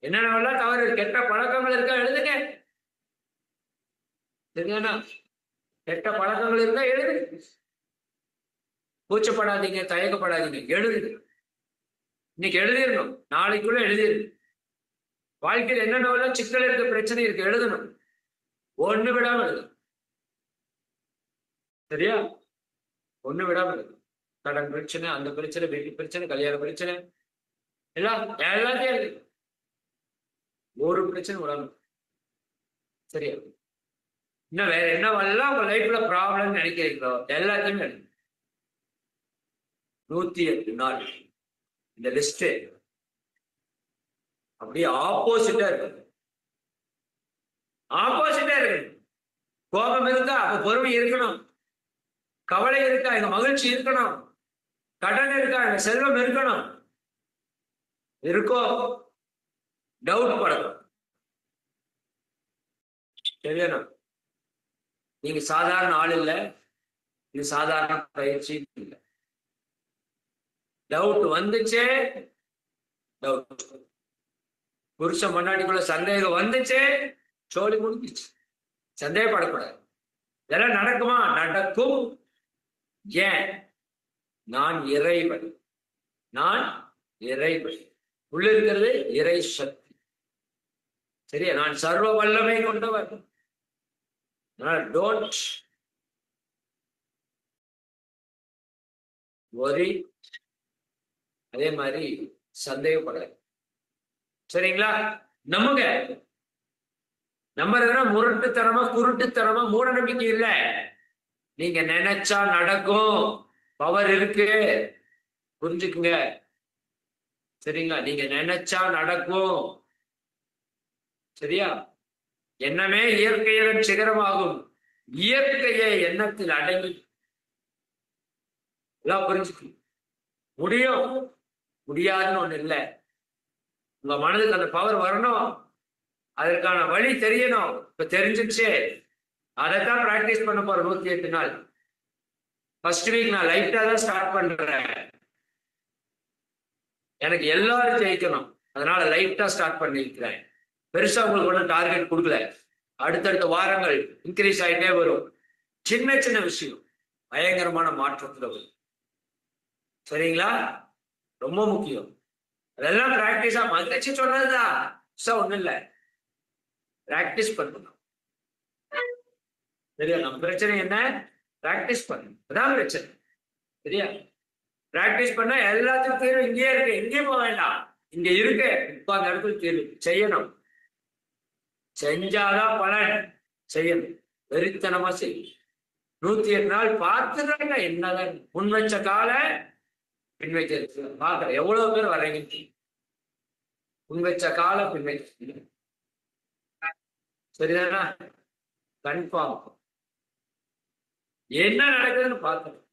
என்னென்னலாம் தவறு, கெட்ட பழக்கங்கள் இருக்கா எழுதுங்க. சரியானா? கெட்ட பழக்கங்கள் இருக்கா எழுதுங்க. கூச்சப்படாதீங்க, தயக்கப்படாதீங்க, எழுதுங்க. இன்னைக்கு எழுதிடணும், நாளைக்குள்ள எழுதிடணும். வாழ்க்கையில் என்னென்ன சிக்கல் இருக்க, பிரச்சனை இருக்கு, எழுதணும். ஒண்ணு விடாம எழுதணும். சரியா? ஒண்ணு விடாம எழுதணும். கடன் பிரச்சனை, அந்த பிரச்சனை, வீட்டு பிரச்சனை, கல்யாண பிரச்சனை, எல்லாத்தையும் எழுதணும். ஒரு பிரச்சனை விடாம. சரியா? இன்னும் வேற என்னவெல்லாம் உங்க லைஃப்ல ப்ராப்ளம் நினைக்கிறீங்களோ எல்லாத்தையுமே எழுதணும். 108 நாள் இந்த லிஸ்ட் அப்படியே ஆப்போசிட்டா இருக்கு. ஆப்போசிட்டா இருக்கு. கோபம் இருக்கா, அப்ப பொறுமை இருக்கணும். கவலை இருக்கா, எங்க மகிழ்ச்சி இருக்கணும். கடன் இருக்கா, எங்க செல்வம் இருக்கணும். இருக்கோ, டவுட் படணும். சரியா? நீங்க சாதாரண ஆள் இல்லை, இது சாதாரண பயிற்சி இல்லை. டவுட் வந்துச்சே, டவுட் புருஷன் முன்னாடிக்குள்ள சந்தேகம் வந்துச்சே, சோழி முடிஞ்சிச்சு. சந்தேகப்படக்கூடாது. இதெல்லாம் நடக்குமா? நடக்கும். ஏன்? நான் இறைவன், நான் இறைவன். உள்ள இருக்கிறது இறை சக்தி. சரியா? நான் சர்வ வல்லமை கொண்டவர். Don't worry. அதே மாதிரி சந்தேகப்படாது. சரிங்களா? நம்புங்க. நம்புறதுனா முரட்டுத்தனமா, குருட்டுத்தனமா, மூட நம்பிக்கை இல்ல. நீங்க நினைச்சா நடக்கும். பவர் இருக்கு. புரிஞ்சுக்குங்க. சரிங்களா? நீங்க நினைச்சா நடக்கும். சரியா? எண்ணமே இயற்கையின் சிகரமாகும். இயற்கையை எண்ணத்தில் அடங்கி எல்லாம் புரிஞ்சுக்கணும். முடியும், முடியாதுன்னு ஒண்ணு இல்லை. உங்க மனதுக்கு அந்த பவர் வரணும். அதற்கான வழி தெரியணும். இப்ப தெரிஞ்சிச்சு. அதைத்தான் பிராக்டிஸ் பண்ண போறேன் 108 நாள். ஃபர்ஸ்ட் வீக் நான் லைட்டா தான் ஸ்டார்ட் பண்றேன். எனக்கு எல்லாரும் ஜெயிக்கணும், அதனால லைட்டா ஸ்டார்ட் பண்ணிருக்கிறேன். பெருசா உங்களுக்கு ஒன்றும் டார்கெட் கொடுக்கல. அடுத்தடுத்த வாரங்கள் இன்க்ரீஸ் ஆகிட்டே வரும். சின்ன சின்ன விஷயம் பயங்கரமான மாற்றத்துல வரும். சரிங்களா? ரொம்ப முக்கியம். அதெல்லாம் பிராக்டிஸா மகிழ்ச்சி சொன்னதுதான், ஒண்ணும் இல்லை. பிராக்டிஸ் பண்ணணும். சரியா? நம்ம பிரச்சனை என்ன? பிராக்டிஸ் பண்ணணும். அதான் பிரச்சனை. சரியா? பிராக்டிஸ் பண்ணா எல்லாத்துக்கும் தீர்வு இங்கேயே இருக்கு. எங்கேயும் போக வேண்டாம். இங்க இருக்கு. உட்கார்ந்த இடத்துல தீர்வு செய்யணும். செஞ்சாதான் பலன். செய்யணும். வெறித்தனமா செய்யும். 108 நாள் பார்த்துதாங்க. என்னதான் முன் வச்ச கால பின் வைக்க பாக்குற எவ்வளவு பேர் வர்றீங்க. முன் வச்ச கால பின் வைக்க. சரிதானா? கன்ஃபார்ம். என்ன நடக்குதுன்னு பார்க்கணும்.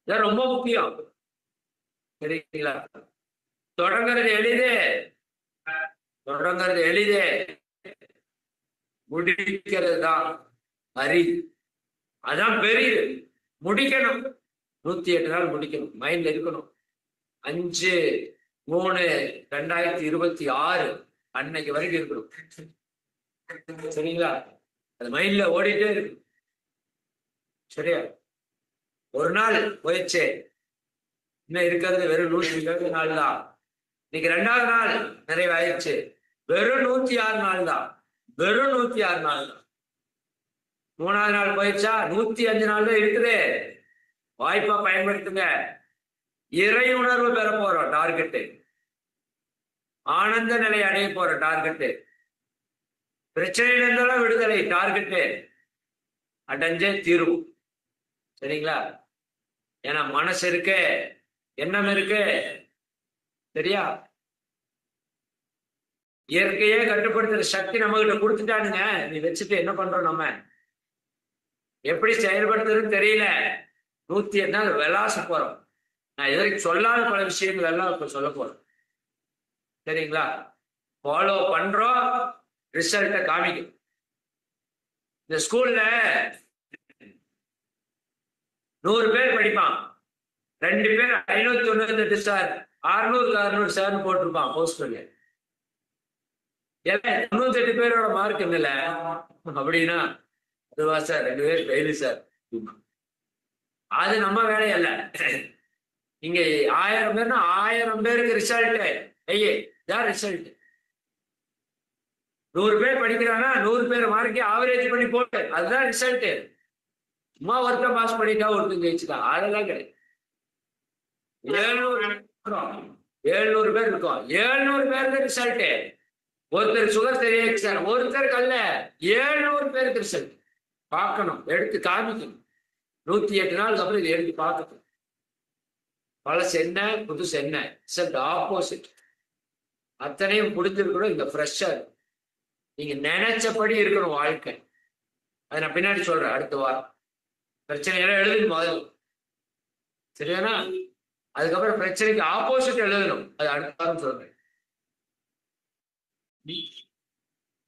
இதான் ரொம்ப முக்கியம். சரிங்களா? தொடங்குறது எளிதே. தொடங்குறது எளிதே. முடிக்கிறது தான் அரிது. அதான் பெரியது. முடிக்கணும். 108 நாள் முடிக்கணும். மைண்ட்ல இருக்கணும். 5/3/2026 அன்னைக்கு வரைக்கும் இருக்கணும். சரிங்களா? அது மைண்ட்ல ஓடிட்டே இருக்கு. சரியா? ஒரு நாள் போயிடுச்சு. இன்னும் இருக்கிறது வெறும் 120 நாள் தான். இன்னைக்கு 2வது நாள் நிறைவாயிடுச்சு. வெறும் 106 நாள் தான். வெறும் 106 நாள் தான். 3வது நாள் போயிடுச்சா? 105 நாள் தான் இருக்குது. வாய்ப்பா பயன்படுத்துங்க. இறை உணர்வு பெற போறோம். டார்கெட்டு ஆனந்த நிலை அடைய போற டார்கெட்டு. பிரச்சனையிலிருந்தெல்லாம் விடுதலை டார்கெட்டு அடைஞ்சே தீர்வு. சரிங்களா? ஏன்னா மனசு இருக்கு, எண்ணம் இருக்கு. சரியா? இயற்கையே கட்டுப்படுத்துற சக்தி நம்ம கிட்ட கொடுத்துட்டானுங்க. நீ வச்சுட்டு என்ன பண்றோம்? நம்ம எப்படி செயல்படுத்துறதுன்னு தெரியல. 108 நாள் விளாச போறோம். நான் இதுவரைக்கும் சொல்லாத பல விஷயங்கள் எல்லாம் இப்ப சொல்ல போறேன். சரிங்களா? ஃபாலோ பண்றோம், ரிசல்ட்டை காமிக்கும். இந்த ஸ்கூல்ல 100 பேர் படிப்பான். 2 பேர் 598 சார், 600க்கு 600 சார்னு போட்டிருப்பான் போஸ்டர்ல. 98 பேரோட மார்க் இல்ல அப்படின்னா அதுவா சார்? 2 பேர் ஃபெயிலு சார். அது நம்ம வேலை அல்ல. இங்க 1000 பேர்னா 1000 பேருக்கு ரிசல்ட். யார் ரிசல்ட்? 100 பேர் படிக்கிறாங்கன்னா 100 பேர் மார்க்கே ஆவரேஜ் பண்ணி போட்டு அதுதான் ரிசல்ட். சும்மா ஒருத்தன் பாஸ் பண்ணிட்டா ஒருத்தன் ஜெயிச்சுட்டான் அதெல்லாம் கிடையாது. 700 பேர் இருக்கும். 700 பேருக்கு ரிசல்ட். ஒருத்தர் சுகர் தெரியாது சார், ஒருத்தருக்கு அல்ல, 700 பேருக்கு ரிசல்ட். பார்க்கணும், எடுத்து காமிக்கணும். 108 நாளுக்கு அப்புறம் இதை எடுத்து பார்க்கணும். பழசு என்ன, புதுசு என்ன, ரிசல்ட் ஆப்போசிட். அத்தனையும் புடிச்சிருக்கணும். இங்க ஃப்ரெஷ்ஷா இருக்கும். நீங்க நினைச்சபடி இருக்கணும் வாழ்க்கை. அதை நான் பின்னாடி சொல்றேன் அடுத்த வாரம். பிரச்சனைகளை எழுதுங்க முதல்ல. சரியானா? அதுக்கப்புறம் பிரச்சனைக்கு ஆப்போசிட் எழுதணும். அது அடுத்த வாரம் சொல்றேன்.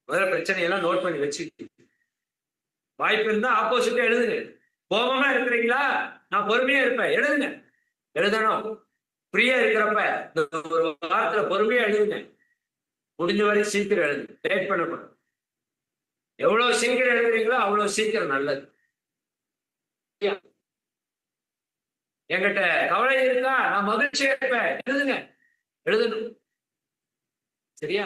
முதல்ல பிரச்சனையெல்லாம் நோட் பண்ணி வச்சு வாய்ப்பு இருந்தா ஆப்போசிட்டா எழுதுங்க. கோபமா இருக்கிறீங்களா? நான் பொறுமையா இருப்பேன், எழுதுங்க. எழுதணும். ஃப்ரீயா இருக்கிறப்ப ஒரு வாரத்துல பொறுமையா எழுதுங்க. முடிஞ்ச வரை சீக்கிரம் எழுதுங்க. லேட் பண்ணக்கூடாது. எவ்வளவு சீக்கிரம் எழுதுறீங்களோ அவ்வளவு சீக்கிரம் நல்லது. என்கிட்ட கவலை இருக்கா? நான் மகிழ்ச்சியா இருப்பேன், எழுதுங்க. எழுதணும். சரியா?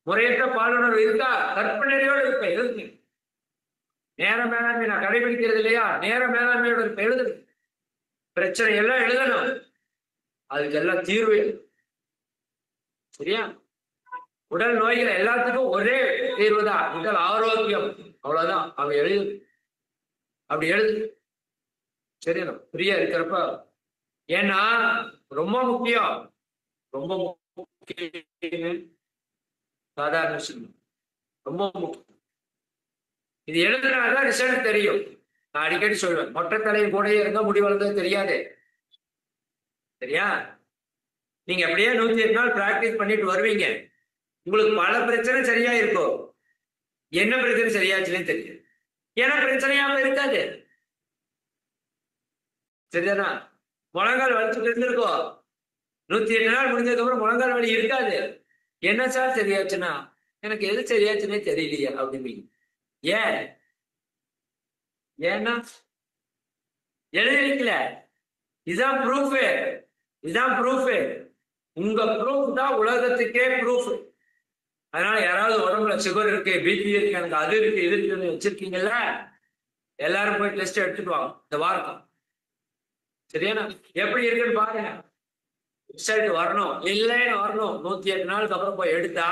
முறையற்ற பாலுணர்வு இருக்கா? கற்பனையோடு இருப்பேன், எழுதுங்க. நேர மேலாண்மை நான் கடைபிடிக்கிறது இல்லையா? நேர மேலாண்மையோட இருப்பேன், எழுதுங்க. பிரச்சனை எல்லாம் எழுதணும். அதுக்கு எல்லாம் தீர்வு. சரியா? உடல் நோய்கள் எல்லாத்துக்கும் ஒரே தீர்வு தான், உடல் ஆரோக்கியம். அவ்வளவுதான். அவ எழுது, அப்படி எழுது. சரியா? ஃப்ரீயா இருக்கிறப்ப. ஏன்னா ரொம்ப முக்கியம், ரொம்ப முக்கியம். சாதாரண விஷயம், ரொம்ப முக்கியம். இது எழுதுனாதான் ரிசல்ட் தெரியும். நான் அடிக்கடி சொல்வேன், மொட்டை தலையும் கூடயே இருந்தா முடி வளர்ந்தது தெரியாது. சரியா? நீங்க அப்படியே 108 நாள் பிராக்டிஸ் பண்ணிட்டு வருவீங்க, உங்களுக்கு பல பிரச்சனை சரியா இருக்கும். என்ன பிரச்சனை சரியாச்சுன்னு தெரியும், ஏன்னா பிரச்சனையாம இருக்காது. சரிதானா? முழங்கால் வலிச்சுட்டு இருந்திருக்கோம், 108 நாள் முடிஞ்சதுக்கு அப்புறம் முழங்கால் வலி இருக்காது. என்ன சார் சரியாச்சுன்னா, எனக்கு எது சரியாச்சுன்னே தெரியலையா அப்படிம்பீங்க. ஏன்? ஏன்னா எழுதிருக்கல. இதுதான் ப்ரூஃப், இதுதான் ப்ரூஃப். உங்க ப்ரூஃப் தான் உலகத்துக்கே ப்ரூஃப். அதனால யாராவது உடம்புல சுகர் இருக்கு, பிபி இருக்கு, எனக்கு அது இருக்கு இது இருக்குன்னு வச்சிருக்கீங்கல்ல, எல்லாரும் போய் டெஸ்ட் எடுத்துட்டு வாங்க இந்த வாரம். சரியா? எப்படி இருக்குன்னு பாருங்க, ரிசல்ட் வரணும். இல்லைன்னு வரணும். 108 நாளுக்கு அப்புறம் போய் எடுத்தா,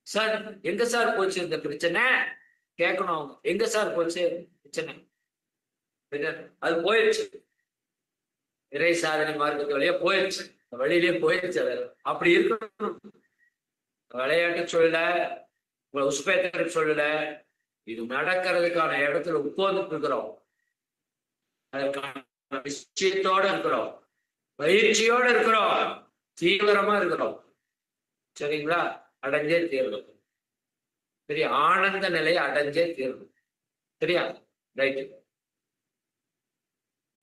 சார் எங்க சார் போச்சு இந்த பிரச்சனை கேட்கணும். அவங்க எங்க சார் போச்சு பிரச்சனை, அது போயிடுச்சு. இறை சாதனை மார்க்கத்து வழியா போயிடுச்சு, வழியிலேயே போயிடுச்சு. அது அப்படி இருக்கணும். விளையாட்டு சொல்லல, உங்களை உஸ்பேத்த சொல்லல, இது நடக்கிறதுக்கான இடத்துல உட்கார்ந்துட்டு இருக்கிறோம். அதற்கான நிச்சயத்தோட இருக்கிறோம், பயிற்சியோட இருக்கிறோம், தீவிரமா இருக்கிறோம். சரிங்களா? அடைஞ்சே தீர்வு. சரியா? ஆனந்த நிலையை அடைஞ்சே தீர்வு. சரியா? ரைட்டு.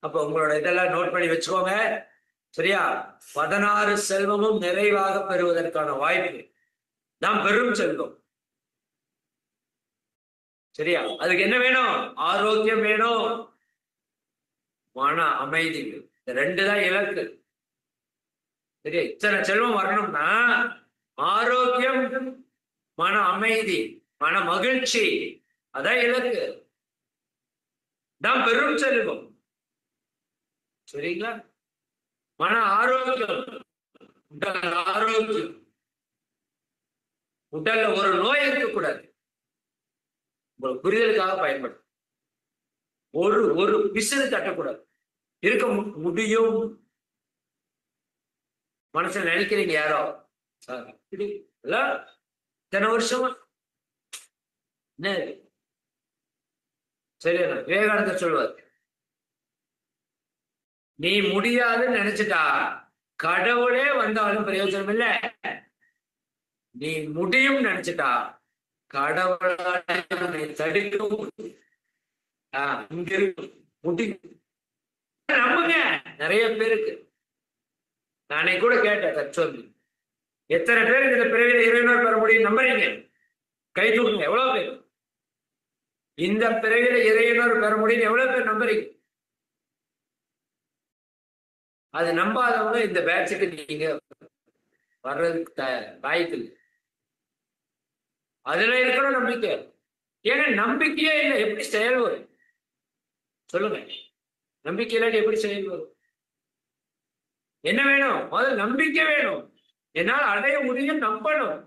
அப்ப உங்களோட இதெல்லாம் நோட் பண்ணி வச்சுக்கோங்க. சரியா? 16 செல்வமும் நிறைவாக பெறுவதற்கான வாய்ப்பு நாம் பெரும் செல்வம். சரியா? அதுக்கு என்ன வேணும்? ஆரோக்கியம் வேணும், மன அமைதி. இந்த 2 தான் இலக்கு. சரியா? இத்தனை செல்வம் வரணும்னா ஆரோக்கியம், மன அமைதி, மன மகிழ்ச்சி, அதான் இலக்கு. தான் பெரும் செல்வம். சரிங்களா? மன ஆரோக்கியம், உடல் ஆரோக்கியம். உடல்ல ஒரு நோய் இருக்கக்கூடாது. உங்களுக்கு புரிதலுக்காக பயன்படும். ஒரு பிசுறு தட்டக்கூடாது. இருக்க முடியும் மனசுல நினைக்கிறீங்க யாரோ இத்தனை வருஷமா என்ன. சரியா? விவேகானந்தர் சொல்லுவார், நீ முடியாதுன்னு நினைச்சிட்டா கடவுளே வந்தாலும் பிரயோஜனம் இல்லை. நீ முடியும் நினைச்சிட்டா கடவுளை தடுக்கவும் முடியும். நம்புங்க. நிறைய பேருக்கு நானே கூட கேட்டேன், சொல்லி எத்தனை பேருக்கு இந்த பிறவியில இறைவனர் பெற முடியும் நம்புறீங்க? கை தூக்குங்க. எவ்வளவு பேர் இந்த பிறவியில இறைவனர் பெற முடியும்? எவ்வளவு பேர் நம்புறீங்க? அது நம்பாதவங்க இந்த பேட்சுக்கு நீங்க வர்றதுக்கு வாய்ப்பு இல்லை. அதுல இருக்கிற நம்பிக்கை. ஏன்னா நம்பிக்கையே இல்லை, எப்படி செயல் வரும் சொல்லுங்க? நம்பிக்கை இல்லாட்டி எப்படி செயல் வரும்? என்ன வேணும்? முதல்ல நம்பிக்கை வேணும். என்னால் அடைய முடியும், நம்பணும்.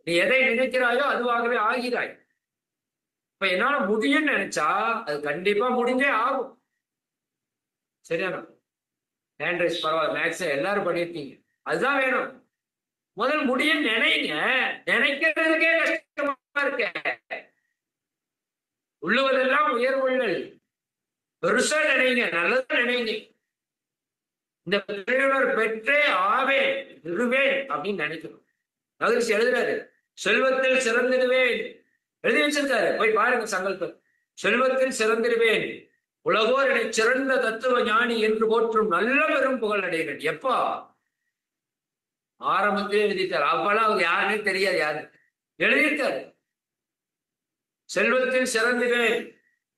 நீ எதை நினைக்கிறாயோ அதுவாகவே ஆகிறாய். இப்ப என்னால முடியும்னு நினைச்சா அது கண்டிப்பா முடிஞ்சே ஆகும். சரியானா? ஹேண்ட் ரைஸ் பரவாயில்ல, மேக்ஸ் எல்லாரும் பண்ணிருக்கீங்க, அதுதான் வேணும். முதல் முடியும் நினைங்க. நினைக்கிறதுக்கே கஷ்டமா இருக்க. உள்ளுவதெல்லாம் உயர்வுள்ளல். பெருசா நினைங்க, நல்லதா நினைங்க. இந்த பிரிவினர் பெற்றே ஆவேன் இருவேன் அப்படின்னு நினைக்கணும். மகிழ்ச்சி எழுதுறாரு, செல்வத்தில் சிறந்திடுவேன் எழுதி வச்சிருக்காரு, போய் பாருங்க சங்கல்பம். செல்வத்தில் சிறந்திடுவேன், உலகோர் என்னை சிறந்த தத்துவ ஞானி என்று போற்றும் நல்ல பெரும் புகழ் அடைகிறேன். எப்போ? ஆரம்பத்திலே எழுதிட்டார். அப்பெல்லாம் அவங்க யாருன்னே தெரியாது, யாரு எழுதியிருக்காரு. செல்வத்தில் சிறந்திடுவேன்,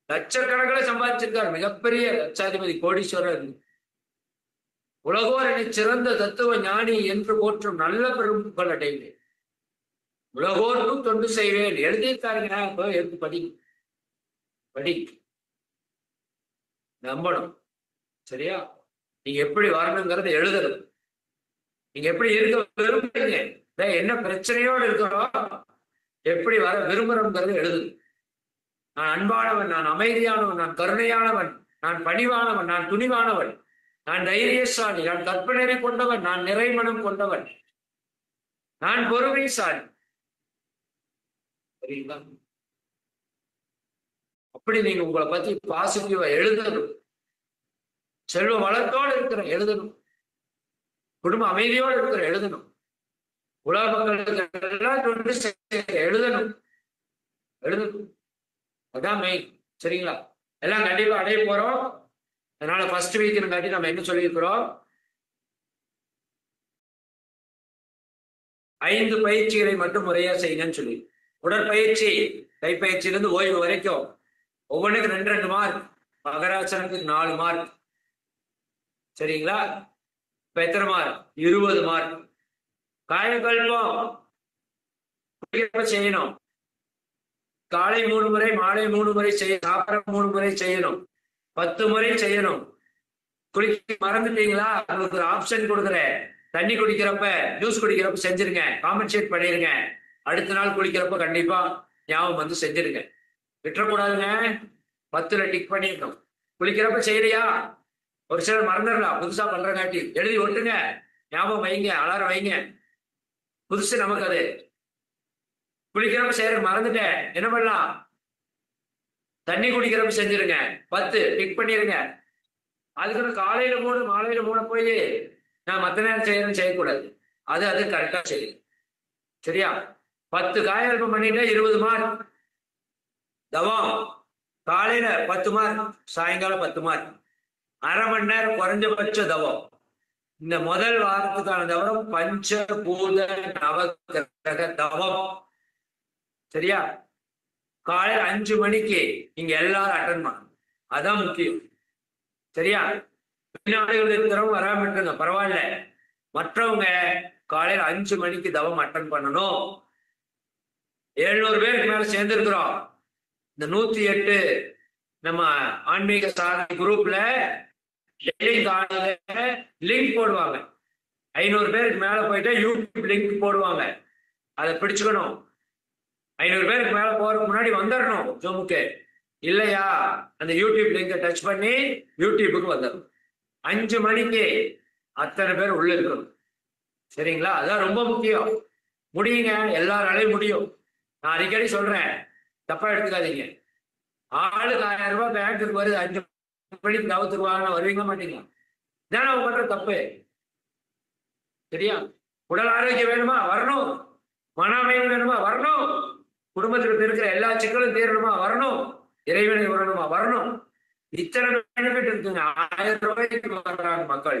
லட்சக்கணக்கில் சம்பாதிச்சிருக்கார், மிகப்பெரிய லட்சாதிபதி, கோடீஸ்வரர். உலகோர் என்னை சிறந்த தத்துவ ஞானி என்று போற்றும் நல்ல பெரும் புகழ் அடைவேன், உலகோருக்கும் தொண்டு செய்வேன் எழுதியிருக்காருங்க. எடுத்து படி படி, நம்பணும். சரியா? நீங்க எப்படி வரணுங்கிறத எழுதணும். நீங்க எப்படி இருக்க விரும்புறீங்க, என்ன பிரச்சனையோடு இருக்கிறோம், எப்படி வர விரும்புறோம்ங்கிறது எழுதுது. நான் அன்பானவன், நான் அமைதியானவன், நான் கருணையானவன், நான் பணிவானவன், நான் துணிவானவன், நான் தைரியசாலி, நான் கற்பனை கொண்டவன், நான் நிறைமனம் கொண்டவன், நான் பொறுமைசாலி. சரிங்களா? அப்படி நீங்க உங்களை பத்தி பாசிட்டிவா எழுதணும். செல்வ வளத்தோடு இருக்கிற எழுதணும். குடும்ப அமைதியோடு இருக்கிற எழுதணும். உலக மக்களுக்கு எல்லாம் எழுதணும். எழுதணும். அதான் மெயின். சரிங்களா? எல்லாம் கண்டிப்பா அடைய போறோம். அதனால ஃபர்ஸ்ட் வீக் காட்டி நம்ம என்ன சொல்லியிருக்கிறோம், 5 பயிற்சிகளை மட்டும் முறையா செய்யுங்கன்னு சொல்லி. உடற்பயிற்சி, கைப்பயிற்சியிலிருந்து ஓய்வு வரைக்கும் ஒவ்வொன்றுக்கு 2 மார்க், மகராசனத்துக்கு 4 மார்க். சரிங்களா? இப்ப எத்தனை மார்க்? 20 மார்க். காயகல்பம் செய்யணும். காலை 3 முறை, மாலை 3 முறை செய்ய, சாப்பிட 3 முறை செய்யணும். 10 முறை செய்யணும். குளிக்க மறந்துட்டீங்களா? உங்களுக்கு ஒரு ஆப்ஷன் கொடுக்குறேன். தண்ணி குடிக்கிறப்ப, ஜூஸ் குடிக்கிறப்ப செஞ்சிருங்க, காம்பன்சேட் பண்ணிருங்க. அடுத்த நாள் குளிக்கிறப்ப கண்டிப்பா ஞாபகம் வந்து செஞ்சிருங்க. விட்டுறக்கூடாதுங்க. 10ல டிக் பண்ணிடணும். குளிக்கிறப்ப செய்யறியா? ஒரு சிலர் மறந்துடலாம். புதுசா பண்றங்காட்டி எழுதி ஒட்டுங்க, ஞாபகம் வைங்க, அலாரம் வைங்க. புதுசு நமக்கு அது. குளிக்கிறப்ப செய்யற மறந்துட்டேன், என்ன பண்ணலாம்? தண்ணி குடிக்கிறப்ப செஞ்சிருங்க, 10 டிக் பண்ணிருங்க. அதுக்கு காலையில 3 மாலையில 3 போய் நான் மத்த நேரம் செய்யறேன்னு செய்யக்கூடாது. அது கரெக்டா செய்யும். சரியா? 10 காயல்பம் பண்ணிட்டு 20 மார்க். தவம் காலையில 10 மார்க், சாயங்காலம் 10 மார்க். அரை மணி நேரம் குறைஞ்சபட்ச தவம். இந்த முதல் வாரத்துக்கான தவம் பஞ்சபூத நவகிரக தவம். சரியா? காலையில் 5 மணிக்கு நீங்க எல்லாரும் அட்டன் பண்ணணும். அதான் முக்கியம். சரியா? வெளிநாடுகள் இருக்கிறவங்க வராம இருக்காங்க, பரவாயில்ல. மற்றவங்க காலையில் 5 மணிக்கு தவம் அட்டன் பண்ணணும். 700 பேருக்கு மேல சேர்ந்திருக்கிறோம். இந்த 108 நம்ம ஆன்மீக சாதனை குரூப்ல லிங்க் போடுவாங்க. 500 பேருக்கு மேல போயிட்டா யூடியூப் லிங்க் போடுவாங்க. அதை பிடிச்சுக்கணும். 500 பேருக்கு மேல போறதுக்கு முன்னாடி வந்துடணும் ஜூமுக்கு. இல்லையா அந்த யூடியூப் லிங்கை டச் பண்ணி யூடியூபுக்கு வந்துடணும். 5 மணிக்கு அத்தனை பேர் உள்ள இருக்கணும். சரிங்களா? அதான் ரொம்ப முக்கியம். முடியுங்க, எல்லாராலையும் முடியும். நான் அடிக்கடி சொல்றேன், தப்பா எடுத்துக்காதீங்க. ஆளுக்கு 1000 ரூபாய் பேங்க்குக்கு வருது, 5 மணிக்கு தவிர்த்துருவாங்க, வருவீங்க மாட்டீங்க. இதான அவங்க பண்ற தப்பு. சரியா? உடல் ஆரோக்கியம் வேணுமா? வரணும். மன அமைதி வேணுமா? வரணும். குடும்பத்துக்கு இருக்கிற எல்லா சிக்கலும் தீரணுமா? வரணும். இறைவனை வரணுமா? வரணும். இத்தனை பெனிஃபிட் இருக்குங்க. 1000 ரூபாய்க்கு வர்றாங்க மக்கள்.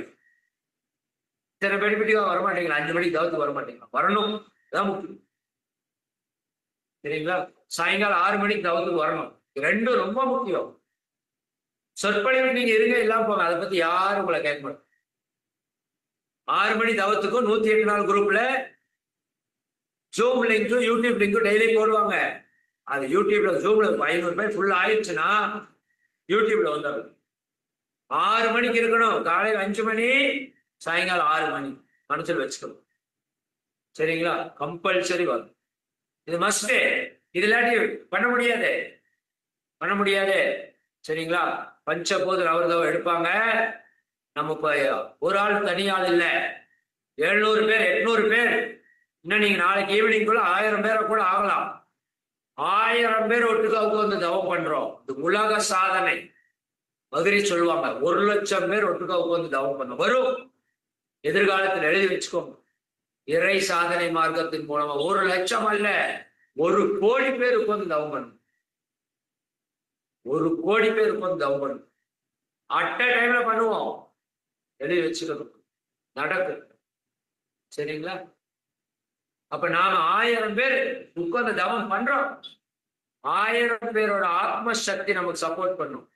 இத்தனை பெனிஃபிட்டுக்காக வரமாட்டீங்களா? 5 மணிக்கு தவிர்த்து வரமாட்டீங்களா? வரணும். அதான் முக்கியம். சரிங்களா? சாயங்காலம் 6 மணிக்கு தவிர்த்து வரணும். ரெண்டும் ரொம்ப முக்கியம். சொற்பொழிவு நீங்க இருங்க, இல்லாம போங்க, அதை பத்தி யாரும் உங்களை கேட்க மாட்டோம். 6 மணி தவத்துக்கும் 108 நாள் குரூப்ல ஜூம் லிங்க்கும் யூடியூப் லிங்க்கும் டெய்லி போடுவாங்க. அது யூடியூப்ல ஜூம்ல 500 பேர் ஃபுல் ஆயிடுச்சுன்னா யூடியூப்ல வந்துடும். 6 மணிக்கு இருக்கணும். காலையில் 5 மணி, சாயங்காலம் 6 மணி. மனசில் வச்சுக்கணும். சரிங்களா? கம்பல்சரி வரும். இது மஸ்ட். இது இல்லாட்டி பண்ண முடியாது, பண்ண முடியாது. சரிங்களா? பஞ்சபூத நவர்தவம் எடுப்பாங்க. நம்ம இப்ப ஒரு ஆள் தனியாள் இல்லை, 700 பேர் 800 பேர். இன்னும் நீங்க நாளைக்கு ஈவினிங் கூட 1000 பேரை கூட ஆகலாம். 1000 பேர் ஒட்டுக்காவுக்கு வந்து தவம் பண்றோம். இது உலக சாதனை. மதுரை சொல்லுவாங்க, 1,00,000 பேர் ஒட்டுக்காவுக்கு வந்து தவம் பண்ண வரும். எதிர்காலத்தில் எழுதி வச்சுக்கோங்க. இறை சாதனை மார்க்கத்தின் மூலமா 1,00,000 அல்ல, 1,00,00,000 பேர் உட்கார்ந்து தவம் பண்ணும். 1,00,00,000 பேர் உட்கார்ந்து தவம் பண்ணும். அட்ட டைம்ல பண்ணுவோம். எழுதி வச்சுக்கணும். நடக்கும். சரிங்களா? அப்ப நாம 1000 பேர் உட்கார்ந்து தவம் பண்றோம். 1000 பேரோட ஆத்ம சக்தி நமக்கு சப்போர்ட் பண்ணும்.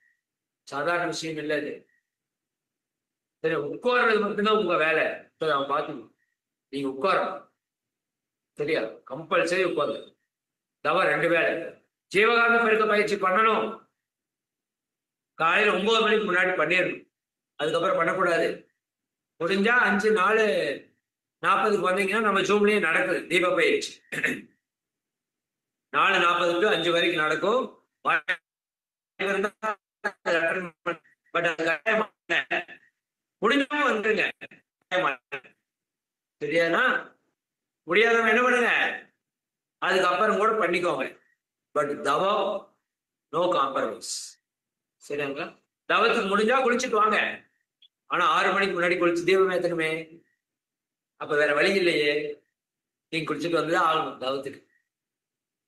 சாதாரண விஷயம் இல்லை இது. சரி, உட்கார்றது மட்டும்தான் உங்க வேலை. அவன் பார்த்துக்கணும். நீங்க உட்காரணும். சரியா? கம்பல்சரி உட்கார்ந்து தவ 2 வேலை. ஜீவகாந்த பெருக்க பயிற்சி பண்ணணும். காலையில 9 மணிக்கு முன்னாடி பண்ணிடணும். அதுக்கப்புறம் பண்ணக்கூடாது. முடிஞ்சா 5 4 40க்கு வந்தீங்கன்னா நம்ம ஜூம்லயே நடக்குது தீப பயிற்சி. 4:40 to 5 வரைக்கும் நடக்கும். முடிஞ்சவங்க வந்துருங்க. சரியானா? முடியாதவங்க என்ன பண்ணுங்க, அதுக்கப்புறம் கூட பண்ணிக்கோங்க. பட் தவம் நோ காம்ப்ரமைஸ். சரிங்களா? தவத்துக்கு முடிஞ்சா குளிச்சுட்டு வாங்க. ஆனா 6 மணிக்கு முன்னாடி குளிச்சு தீபம் ஏத்தணுமே. அப்ப வேற வழி இல்லையே, நீங்க குளிச்சுட்டு வந்துதான் ஆகணும் தவத்துக்கு.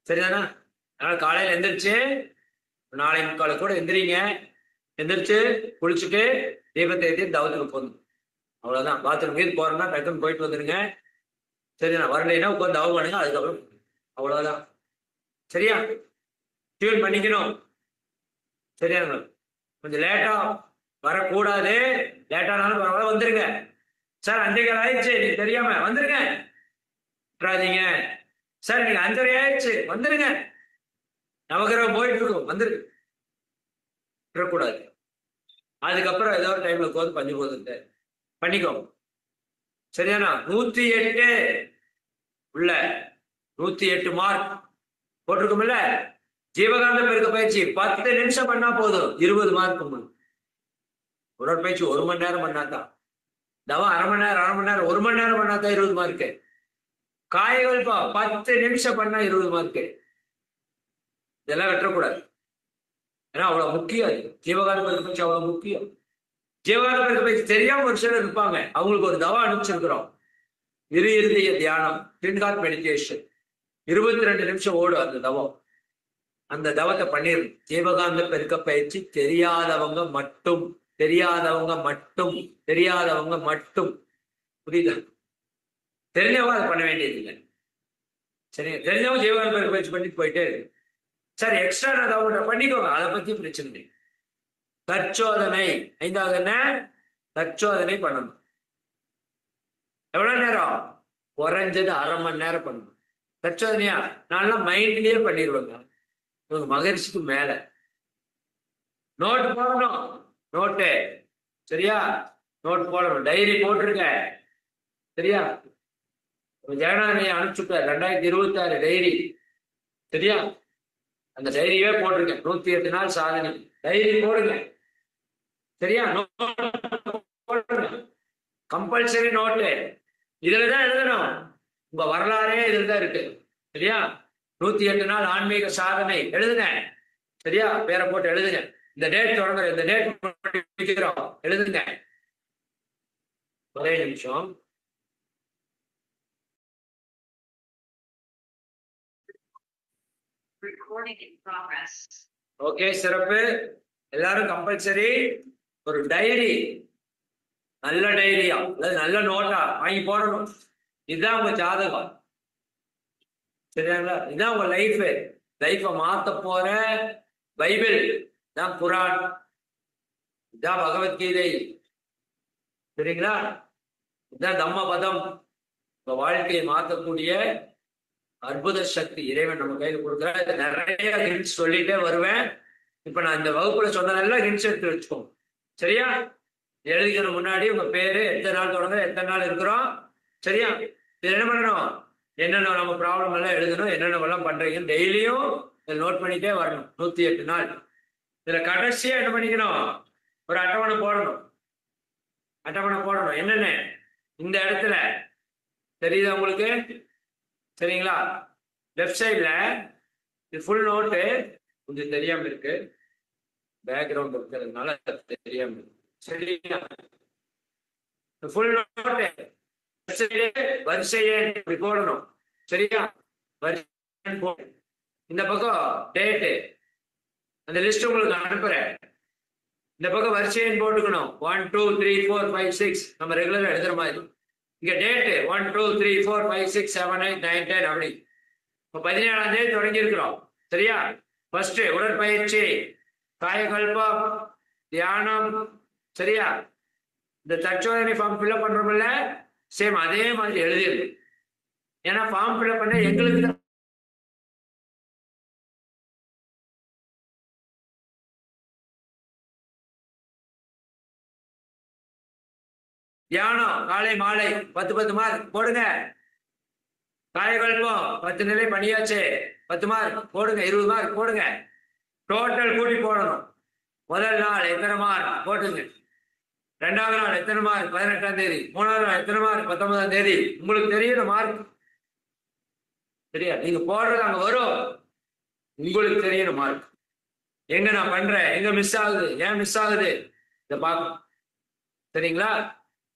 சரிதானா? அதனால காலையில எந்திரிச்சு 4:45 கூட எந்திரிங்க. எந்திரிச்சு குளிச்சுட்டு தீபத்தை ஏற்றி தவத்துக்கு போகணும். அவ்வளவுதான். பாத்ரூம் மீது போறோம்னா டக்குன்னு போயிட்டு வந்துருங்க. சரிண்ணா? வரலைன்னா உட்காந்து தவம் பண்ணுங்க. அதுக்கப்புறம் அவ்வளவுதான். சரியா? டியூன் பண்ணிக்கணும். சரியா? கொஞ்சம் லேட்டா வரக்கூடாது. லேட்டானாலும் பரவாயில்ல, வந்துருங்க. சார் 5:15 ஆயிடுச்சு, நீங்க தெரியாம வந்துருங்க. விட்டுறாதீங்க. சார் நீங்க 5:30 ஆயிடுச்சு, வந்துருங்க. நவகிரகம் போயிட்டு இருக்கும், வந்துருக்கு. விட்டுறக்கூடாது. அதுக்கப்புறம் ஏதோ ஒரு டைம்ல உட்காந்து பண்ணி போகுது பண்ணிக்கோங்க. சரியானா? 108 உள்ள 108 மார்க் போட்டிருக்கும்ல. ஜீவகாந்த பெருக்க பயிற்சி 10 நிமிஷம் பண்ணா போதும், 20 மார்க். உடற்பயிற்சி 1 மணி நேரம் பண்ணாதான். தவம் அரை மணி நேரம் 1 மணி நேரம் பண்ணாதான் 20 மார்க்கு. காயகல்பா 10 நிமிஷம் பண்ணா 20 மார்க்கு. இதெல்லாம் வெட்டக்கூடாது. ஏன்னா அவ்வளவு முக்கியம். ஜீவகாந்த பெருக்க பயிற்சி அவ்வளவு முக்கியம். ஜீவகாந்த பெருக்க பயிற்சி தெரியாம ஒரு சிலர் இருப்பாங்க. அவங்களுக்கு ஒரு தவம் அனுப்பிச்சிருக்கிறோம். இருதய தியானம், டின்காட் மெடிடேஷன். 22 நிமிஷம் ஓடும் அந்த தவம். அந்த தவத்தை பண்ணிடணும். ஜீவகாந்த பெருக்க பயிற்சி தெரியாதவங்க மட்டும், தெரியாதவங்க மட்டும், தெரியாதவங்க மட்டும். புரியுதா? தெரிஞ்சவங்க அதை பண்ண வேண்டியது இல்லை. சரி, தெரிஞ்சவங்க ஜீவகாந்த பெருக்க பயிற்சி பண்ணிட்டு போயிட்டே இருக்கு. சரி, எக்ஸ்ட்ரா நான் தவம் பண்ணிக்கோங்க, அதை பத்தி பிரச்சனை இல்லை. தற்சோதனை 5வது என்ன? தற்சோதனை பண்ணணும். எவ்வளவு நேரம்? குறைஞ்சது அரை மணி நேரம் பண்ணணும். தற்சோதனையா? நான் மைண்ட்லயே பண்ணிடுவேங்க. இவங்க மகரிஷிக்கு மேல நோட் போடணும். நோட்டு சரியா? நோட் போடணும். டைரி போட்டிருக்க. சரியா? ஜெகநாதனையை அனுப்பிச்சுட்ட 2026 டைரி. சரியா? அந்த டைரியே போட்டிருக்கேன். 108 நாள் சாதனை டைரி போடுங்க. சரியா? Compulsory note. இதுலதான் எழுதணும். உங்க வரலாறே இதுலதான் இருக்கு. சரியா? 108 நாள் ஆன்மீக சாதனை எழுதுங்க. சரியா? பேரை போட்டு எழுதுங்க. இந்த டேட் தொடங்குற, இந்த டேட் எழுதுங்க. ஒரே நிமிஷம். ஓகே, சிறப்பு. எல்லாரும் கம்பல்சரி ஒரு டைரி, நல்ல டைரியா அதாவது நல்ல நோட்டா வாங்கி போடணும். இதுதான் உங்க ஜாதகம். சரியாங்களா? இதுதான் உங்க லைஃப். லைஃபை மாத்த போற பைபிள் தான், குரான் இதான், பகவத்கீதை. சரிங்களா? இதுதான் தம்மபதம். உங்க வாழ்க்கையை மாற்றக்கூடிய அற்புத சக்தி இறைவன் நம்ம கையில் கொடுக்குற. நிறைய ஹிண்ட்ஸ் சொல்லிட்டே வருவேன். இப்ப நான் இந்த வகுப்புல சொன்னதெல்லாம் ஹிண்ட்ஸ் எடுத்து வச்சுக்கோங்க. சரியா? எழுதிக்கணும். முன்னாடி உங்க பேரு, எத்தனை நாள் தொடங்க, எத்தனை நாள் இருக்கிறோம். சரியா? இது என்ன பண்ணணும்? என்னென்ன நம்ம ப்ராப்ளம் எல்லாம் எழுதணும், என்னென்ன எல்லாம் பண்றீங்கன்னு டெய்லியும் நோட் பண்ணிட்டே வரணும். 108 நாள். இதுல கடைசியா என்ன பண்ணிக்கணும்? ஒரு அட்டவணை போடணும். அட்டவணை போடணும். என்னென்ன இந்த இடத்துல தெரியுதா உங்களுக்கு? சரிங்களா? லெஃப்ட் சைட்ல இது ஃபுல் நோட்டு. கொஞ்சம் தெரியாம இருக்கு, பேக்ரவுண்ட் இருக்கிறதுனால தெரியாம இருக்கு. சரியா? ஃபுல் நோட்டு வரிசையே போடணும். சரியா? இந்த பக்கம் டேட்டு, அந்த லிஸ்ட் உங்களுக்கு அனுப்புறேன். இந்த பக்கம் வரிசையை போட்டுக்கணும். 1 2 3 4 5 6 நம்ம ரெகுலரா எழுதுற மாதிரி. இங்க டேட்டு 1 2 3 4 5 6 7 8 9 10 அப்படி. இப்ப 17ஆம் தேதி தொடங்கி இருக்கிறோம். சரியா? ஃபர்ஸ்ட் உடற்பயிற்சி, காயகல்பம், தியானம். சரியா? இந்த தற்சோதனை ஃபார்ம் ஃபில்அப் பண்றோம்ல, சேம் அதே மாதிரி எழுதிடு. ஏன்னா ஃபார்ம் ஃபில்அப் பண்ண எங்களுக்கு தியானம் காலை மாலை 10 மார்க் போடுங்க. காயகல்பம் 10 நிலை பண்ணியாச்சு, 10 மார்க் போடுங்க. 20 மார்க் போடுங்க. டோட்டல் கூட்டி போடணும். முதல் நாள் எத்தனை மார்க் போட்டுங்க. 2வது நாள் எத்தனை மார்க் 18ஆம் தேதி. 3வது நாள் எத்தனை மார்க் 19ஆம் தேதி. உங்களுக்கு தெரியும் மார்க். சரியா? நீங்க போடுறது அங்க வரும். உங்களுக்கு தெரியணும் மார்க். எங்க நான் பண்றேன், எங்க மிஸ் ஆகுது, ஏன் மிஸ் ஆகுது, இதை பார்க்கணும். சரிங்களா?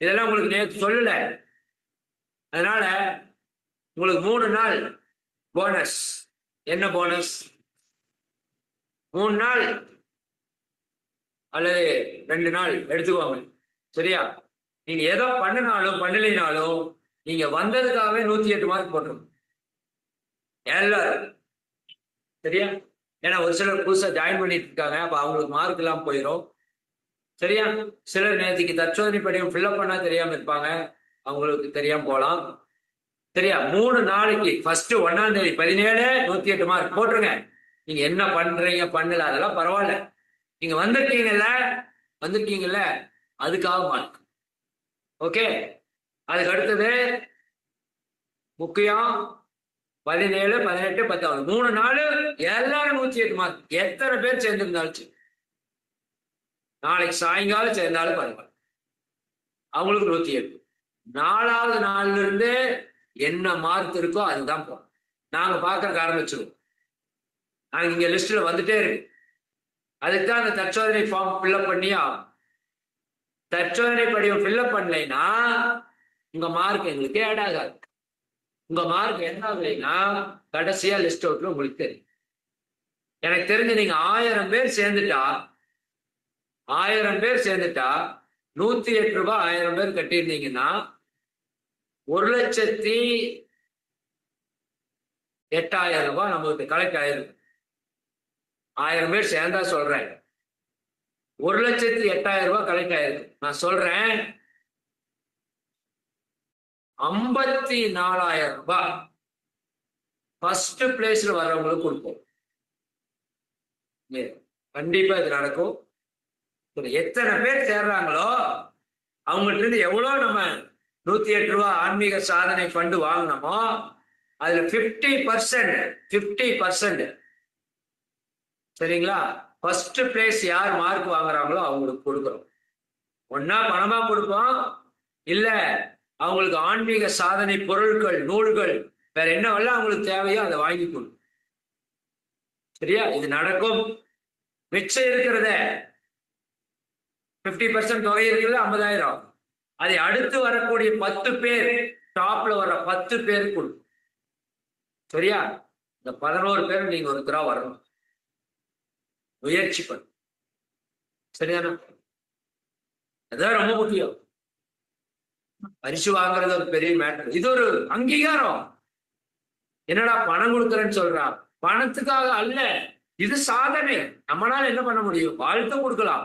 இதெல்லாம் உங்களுக்கு நேற்று சொல்லல. அதனால உங்களுக்கு 3 நாள் போனஸ். என்ன போனஸ்? 3 நாள் அல்லது 2 நாள் எடுத்துக்கோங்க. சரியா? நீங்க எதோ பண்ணினாலும் பண்ணலைனாலும் நீங்க வந்ததுக்காகவே 108 மார்க் போட்டுருங்க எல்லாரும். சரியா? ஏன்னா ஒரு சிலர் புதுசா ஜாயின் பண்ணிட்டு இருக்காங்க, அப்ப அவங்களுக்கு மார்க் எல்லாம் போயிடும். சரியா? சிலர் நேற்றுக்கு தற்சோதனை படிவம் ஃபில்அப் பண்ணா தெரியாம இருப்பாங்க, அவங்களுக்கு தெரியாம போலாம். சரியா? 3 நாளைக்கு ஃபர்ஸ்ட் 1ஆம் தேதி 17 108 மார்க் போட்டுருங்க. நீங்க என்ன பண்றீங்க பண்ணல அதெல்லாம் பரவாயில்ல. நீங்க வந்திருக்கீங்கல்ல அதுக்காக மார்க். ஓகே? அதுக்கு அடுத்தது முக்கியம் 17 18 19 3 நாள் எல்லாரும் 108 மார்க். எத்தனை பேர் சேர்ந்திருந்தாலும் நாளைக்கு சாயங்காலம் சேர்ந்தாலும் பரவாயில்ல, அவங்களுக்கு 108. 4வது நாள்ல இருந்து என்ன மார்க் இருக்கோ அதுதான் போகும். நாங்க பார்க்கறதுக்கு ஆரம்பிச்சிருவோம். நாங்க இங்க லிஸ்ட்ல வந்துட்டே இருக்கு. அதுக்கு தான் அந்த தற்சோதனை ஃபார்ம் ஃபில்அப் பண்ணி ஆகும். தற்சோதனை படிவம் ஃபில்அப் பண்ணலைன்னா உங்க மார்க் எங்களுக்கு ஆட் ஆகாது. உங்க மார்க் என்ன ஆகலைன்னா கடைசியா லிஸ்ட் அவுட்ல உங்களுக்கு தெரியும். எனக்கு தெரிஞ்சு நீங்க 1000 பேர் சேர்ந்துட்டா 108 ரூபாய் 1000 பேர் கட்டியிருந்தீங்கன்னா 1,08,000 ரூபாய் நமக்கு கலெக்ட் ஆயிருக்கு. 1000 பேர் சேர்ந்தா சொல்றேன், 1,08,000 ரூபாய் கலெக்ட் ஆயிருக்கு. நான் சொல்றேன் 54,000 ரூபாய் ஃபர்ஸ்ட் பிளேஸ்ல வர்றவங்களுக்கு கொடுப்போம். கண்டிப்பா இது நடக்கும். எத்தனை பேர் சேர்றாங்களோ அவங்கள்ட்ட இருந்து எவ்வளவு நம்ம 108 ரூபாய் ஆன்மீக சாதனை ஃபண்டு வாங்கினோமோ அதுல 50%, சரிங்களா? ஃபர்ஸ்ட் பிளேஸ் யார் மார்க் வாங்குறாங்களோ அவங்களுக்கு கொடுக்குறோம். ஒன்னா பணமா கொடுப்போம், இல்ல அவங்களுக்கு ஆன்மீக சாதனை பொருட்கள், நூல்கள், வேற என்னவெல்லாம் அவங்களுக்கு தேவையோ அதை வாங்கி கொடுக்கும். சரியா? இது நடக்கும். மிச்சம் இருக்கிறத 50% தொகை இருக்கிறது 50,000. அதை அடுத்து வரக்கூடிய 10 பேர், டாப்ல வர 10 பேர் கொடுக்கும். சரியா? இந்த 11 பேர் நீங்க ஒருத்தரா வரணும், முயற்சி பண்ணும். சரிதானா? அதுதான் ரொம்ப முக்கியம். பரிசு வாங்குறது ஒரு பெரிய மேட்டர். இது ஒரு அங்கீகாரம். என்னடா பணம் கொடுக்குறேன்னு சொல்றான், பணத்துக்காக அல்ல, இது சாதனை. நம்மளால என்ன பண்ண முடியும்? வாழ்த்து கொடுக்கலாம்.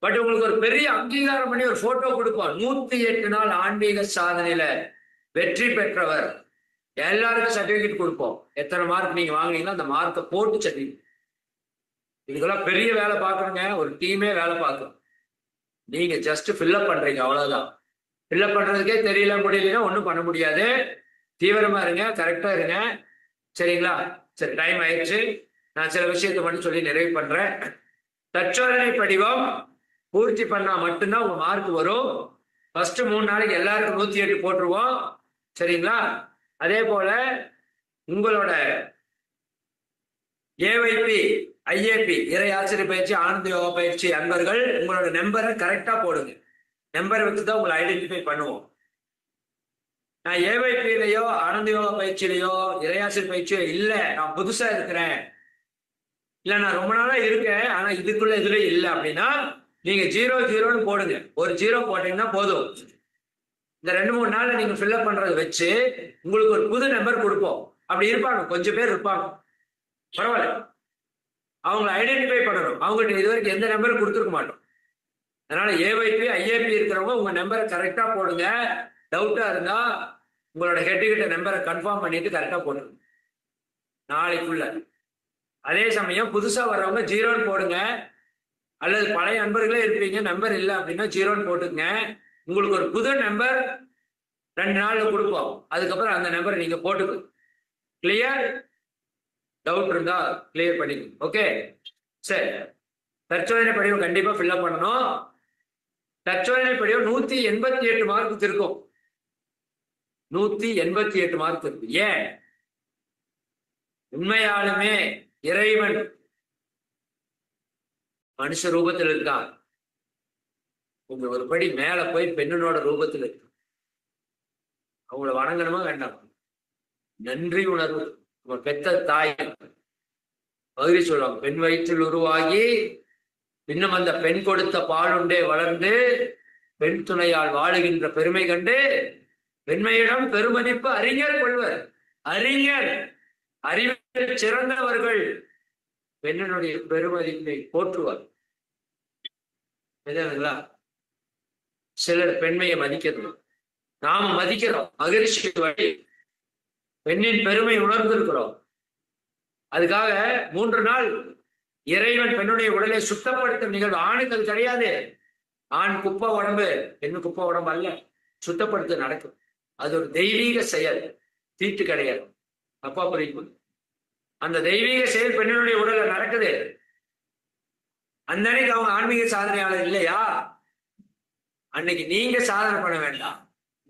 பட் உங்களுக்கு ஒரு பெரிய அங்கீகாரம் பண்ணி ஒரு போட்டோ கொடுப்போம். 108 நாள் ஆன்மீக சாதனையில வெற்றி பெற்றவர் எல்லாருக்கும் சர்டிபிகேட் கொடுப்போம். எத்தனை மார்க் நீங்க வாங்கினீங்கன்னா அந்த மார்க்கை போட்டு சர்டிபிகேட். இதுக்கெல்லாம் பெரிய வேலை பார்க்கணுங்க, ஒரு டீமே வேலை பார்க்கணும். நீங்க ஜஸ்ட் ஃபில்அப் பண்றீங்க, அவ்வளவுதான். ஃபில்அப் பண்றதுக்கே தெரியல முடியலன்னா ஒன்றும் பண்ண முடியாது. தீவிரமா இருங்க, கரெக்டா இருங்க. சரிங்களா? சரி, டைம் ஆயிடுச்சு. நான் சில விஷயத்தை மட்டும் சொல்லி நிறைவு பண்றேன். தற்சோதனை படிவம் பூர்த்தி பண்ணா மட்டும்தான் உங்க மார்க் வரும். ஃபர்ஸ்ட் 3 நாளைக்கு எல்லாருக்கும் 108 போட்டுருவோம். சரிங்களா? அதே போல உங்களோட ஏவைபி, ஐஏபி, இறை ஆசிரியர் பயிற்சி, ஆனந்த யோகா பயிற்சி அன்பர்கள் உங்களோட நம்பரை கரெக்டா போடுங்க. நம்பரை வச்சு தான் உங்களை ஐடென்டிஃபை பண்ணுவோம். நான் ஏவைபிலையோ ஆனந்த யோகா பயிற்சியிலையோ இறையாசிரியர் பயிற்சியோ இல்ல, நான் புதுசா இருக்கிறேன், இல்ல நான் ரொம்ப நாளா இருக்கேன் ஆனா இதுக்குள்ள இதுல இல்லை அப்படின்னா நீங்க 00ன்னு போடுங்க. ஒரு 0 போட்டீங்கன்னா போதும். இந்த 2-3 நாள்ல நீங்க ஃபில்அப் பண்றதை வச்சு உங்களுக்கு ஒரு புது நம்பர் கொடுப்போம். அப்படி இருப்பாங்க, கொஞ்சம் பேர் இருப்பாங்க, பரவாயில்ல. அவங்களை ஐடென்டிஃபை பண்ணணும். அவங்ககிட்ட இது வரைக்கும் எந்த நம்பரும் கொடுத்துருக்க மாட்டோம். அதனால ஏவைபி, ஐஏபி இருக்கிறவங்க உங்க நம்பரை கரெக்டா போடுங்க. டவுட்டா இருந்தா உங்களோட ஹெட்டுகிட்ட நம்பரை கன்ஃபார்ம் பண்ணிட்டு கரெக்டா போடுங்க நாளைக்குள்ள. அதே சமயம் புதுசா வர்றவங்க 0ன்னு போடுங்க. அல்லது பழைய நண்பர்களே இருப்பீங்க, நம்பர் இல்லை அப்படின்னா 0ன்னு போட்டுங்க. உங்களுக்கு ஒரு புது நம்பர் 2 நாள்ல கொடுப்போம். அதுக்கப்புறம் அந்த நம்பரை நீங்க போட்டுக்கோ. கிளியர்? டவுட் இருந்தா கிளியர் பண்ணிக்கணும். ஓகே, சரி. தற்சோதனை படிவம் கண்டிப்பா ஃபில்அப் பண்ணணும். தற்சோதனை படிவம் 188 மார்க்கு இருக்கும். 188 மார்க் இருக்கு. ஏன்? உண்மையாலுமே இறைவன் மனுஷ ரூபத்தில் இருக்கான். உங்க ஒரு படி மேல போய் பெண்ணனோட ரூபத்தில் இருக்கு. அவங்கள வணங்கணுமா வேண்டாம்? நன்றி உணர்வு. நம்ம பெத்த தாய் பகுதி சொல்லுவாங்க, பெண் வயிற்றில் உருவாகி இன்னும் அந்த பெண் கொடுத்த பாலுண்டே வளர்ந்து பெண் துணையால் வாழுகின்ற பெருமை கண்டு பெண்மையிடம் பெருமதிப்பு அறிஞர் கொள்வர். அறிஞர் அறிவில் சிறந்தவர்கள் பெண்ணினுடைய பெருமதிப்பை போற்றுவார். சிலர் பெண்மையை மதிக்கிறது, நாம மதிக்கிறோம். மகிழ்ச்சி வழி பெண்ணின் பெருமை உணர்ந்திருக்கிறோம். அதுக்காக 3 நாள் இறைவன் பெண்ணுடைய உடலை சுத்தப்படுத்தும் நிகழ்வு. ஆணுக்கு அது கிடையாது. ஆண் குப்பை உடம்பு, பெண்ணு குப்பை உடம்பு அல்ல. சுத்தப்படுத்த நடக்கும். அது ஒரு தெய்வீக செயல், தீட்டு கிடையாது. அப்பா புரியும். அந்த தெய்வீக செயல் பெண்ணினுடைய உடல்ல நடக்குது. அந்த அன்னைக்கு அவங்க ஆன்மீக சாதனையாளர் இல்லையா? அன்னைக்கு நீங்க சாதனை பண்ண வேண்டாம்.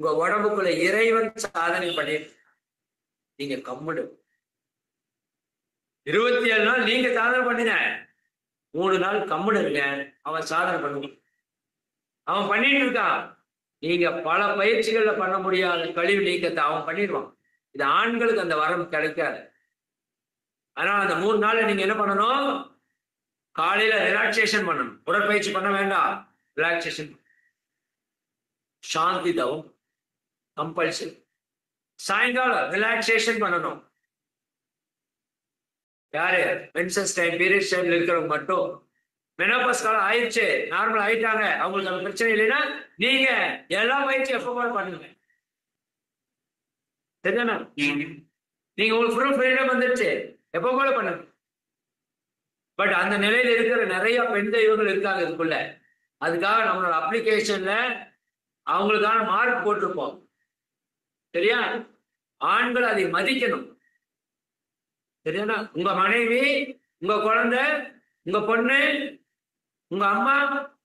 உங்க உடம்புக்குள்ள இறைவன் சாதனை பண்ணி நீங்க கம்முடு. 27 நாள் நீங்க சாதனை பண்ணின, 3 நாள் கம்முடு இருங்க. அவன் சாதனை பண்ணுவான். அவன் பண்ணிட்டு இருக்கான். நீங்க பல பயிற்சிகள்ல பண்ண முடியாத கழிவு நீக்கத்தை அவன் பண்ணிடுவான். இது ஆண்களுக்கு அந்த வரம் கிடைக்காது. அதனால அந்த 3 நாள்ல நீங்க என்ன பண்ணணும்? காலையில ரிலாக்ஸேஷன் பண்ணணும். உடற்பயிற்சி பண்ண வேண்டாம், ரிலாக்ஸேஷன். சாந்தி தவம் கம்பல்சரி. சாயங்காலம் ரிலாக்ஸேஷன் பண்ணணும். யாரு? மென்சஸ் டைம், பீரியட்ஸ் டைம்ல இருக்கிறவங்க மட்டும். மெனோபாஸ் காலம் ஆயிடுச்சு, நார்மல் ஆயிட்டாங்க, அவங்களுக்கு அந்த பிரச்சனை இல்லைன்னா நீங்க எல்லா பயிற்சி எப்ப போல பண்ணுங்க. சரிதானா? நீங்க உங்களுக்கு ஃபுல் ஃப்ரீடம் வந்துருச்சு, எப்ப போல பண்ணுங்க. பட் அந்த நிலையில இருக்கிற நிறைய பெண் தெய்வங்கள் இருக்காங்க இதுக்குள்ள. அதுக்காக நம்மளோட அப்ளிகேஷன்ல அவங்களுக்கான மார்க் போட்டிருப்போம். சரியா? ஆண்கள் அதை மதிக்கணும். சரியானா? உங்க மனைவி, உங்க குழந்தை, உங்க பொண்ணு, உங்க அம்மா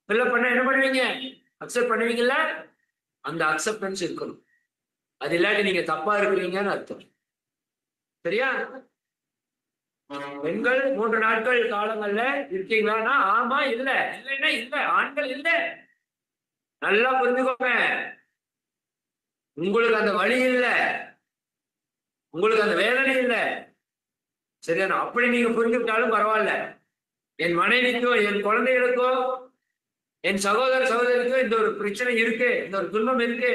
பிள்ளை பண்ண என்ன பண்ணுவீங்க? அக்செப்ட் பண்ணுவீங்கல்ல? அந்த அக்செப்டன்ஸ் இருக்கணும். அது இல்லாட்டி நீங்க தப்பா இருக்கிறீங்கன்னு அர்த்தம். சரியா? பெண்கள் 3 நாட்கள் காலங்கள்ல இருக்கீங்களான்னா ஆமா, இல்ல இல்லைன்னா இல்ல. ஆண்கள் இல்ல. நல்லா புரிஞ்சுக்கோங்க. உங்களுக்கு அந்த வழி இல்ல, உங்களுக்கு அந்த வேதனை இல்லை. சரியான? அப்படி நீங்க புரிஞ்சுக்கிட்டாலும் பரவாயில்ல. என் மனைவிக்கோ, என் குழந்தைகளுக்கோ, என் சகோதர சகோதரிக்கோ இந்த ஒரு பிரச்சனை இருக்கு, இந்த ஒரு துன்பம் இருக்கு.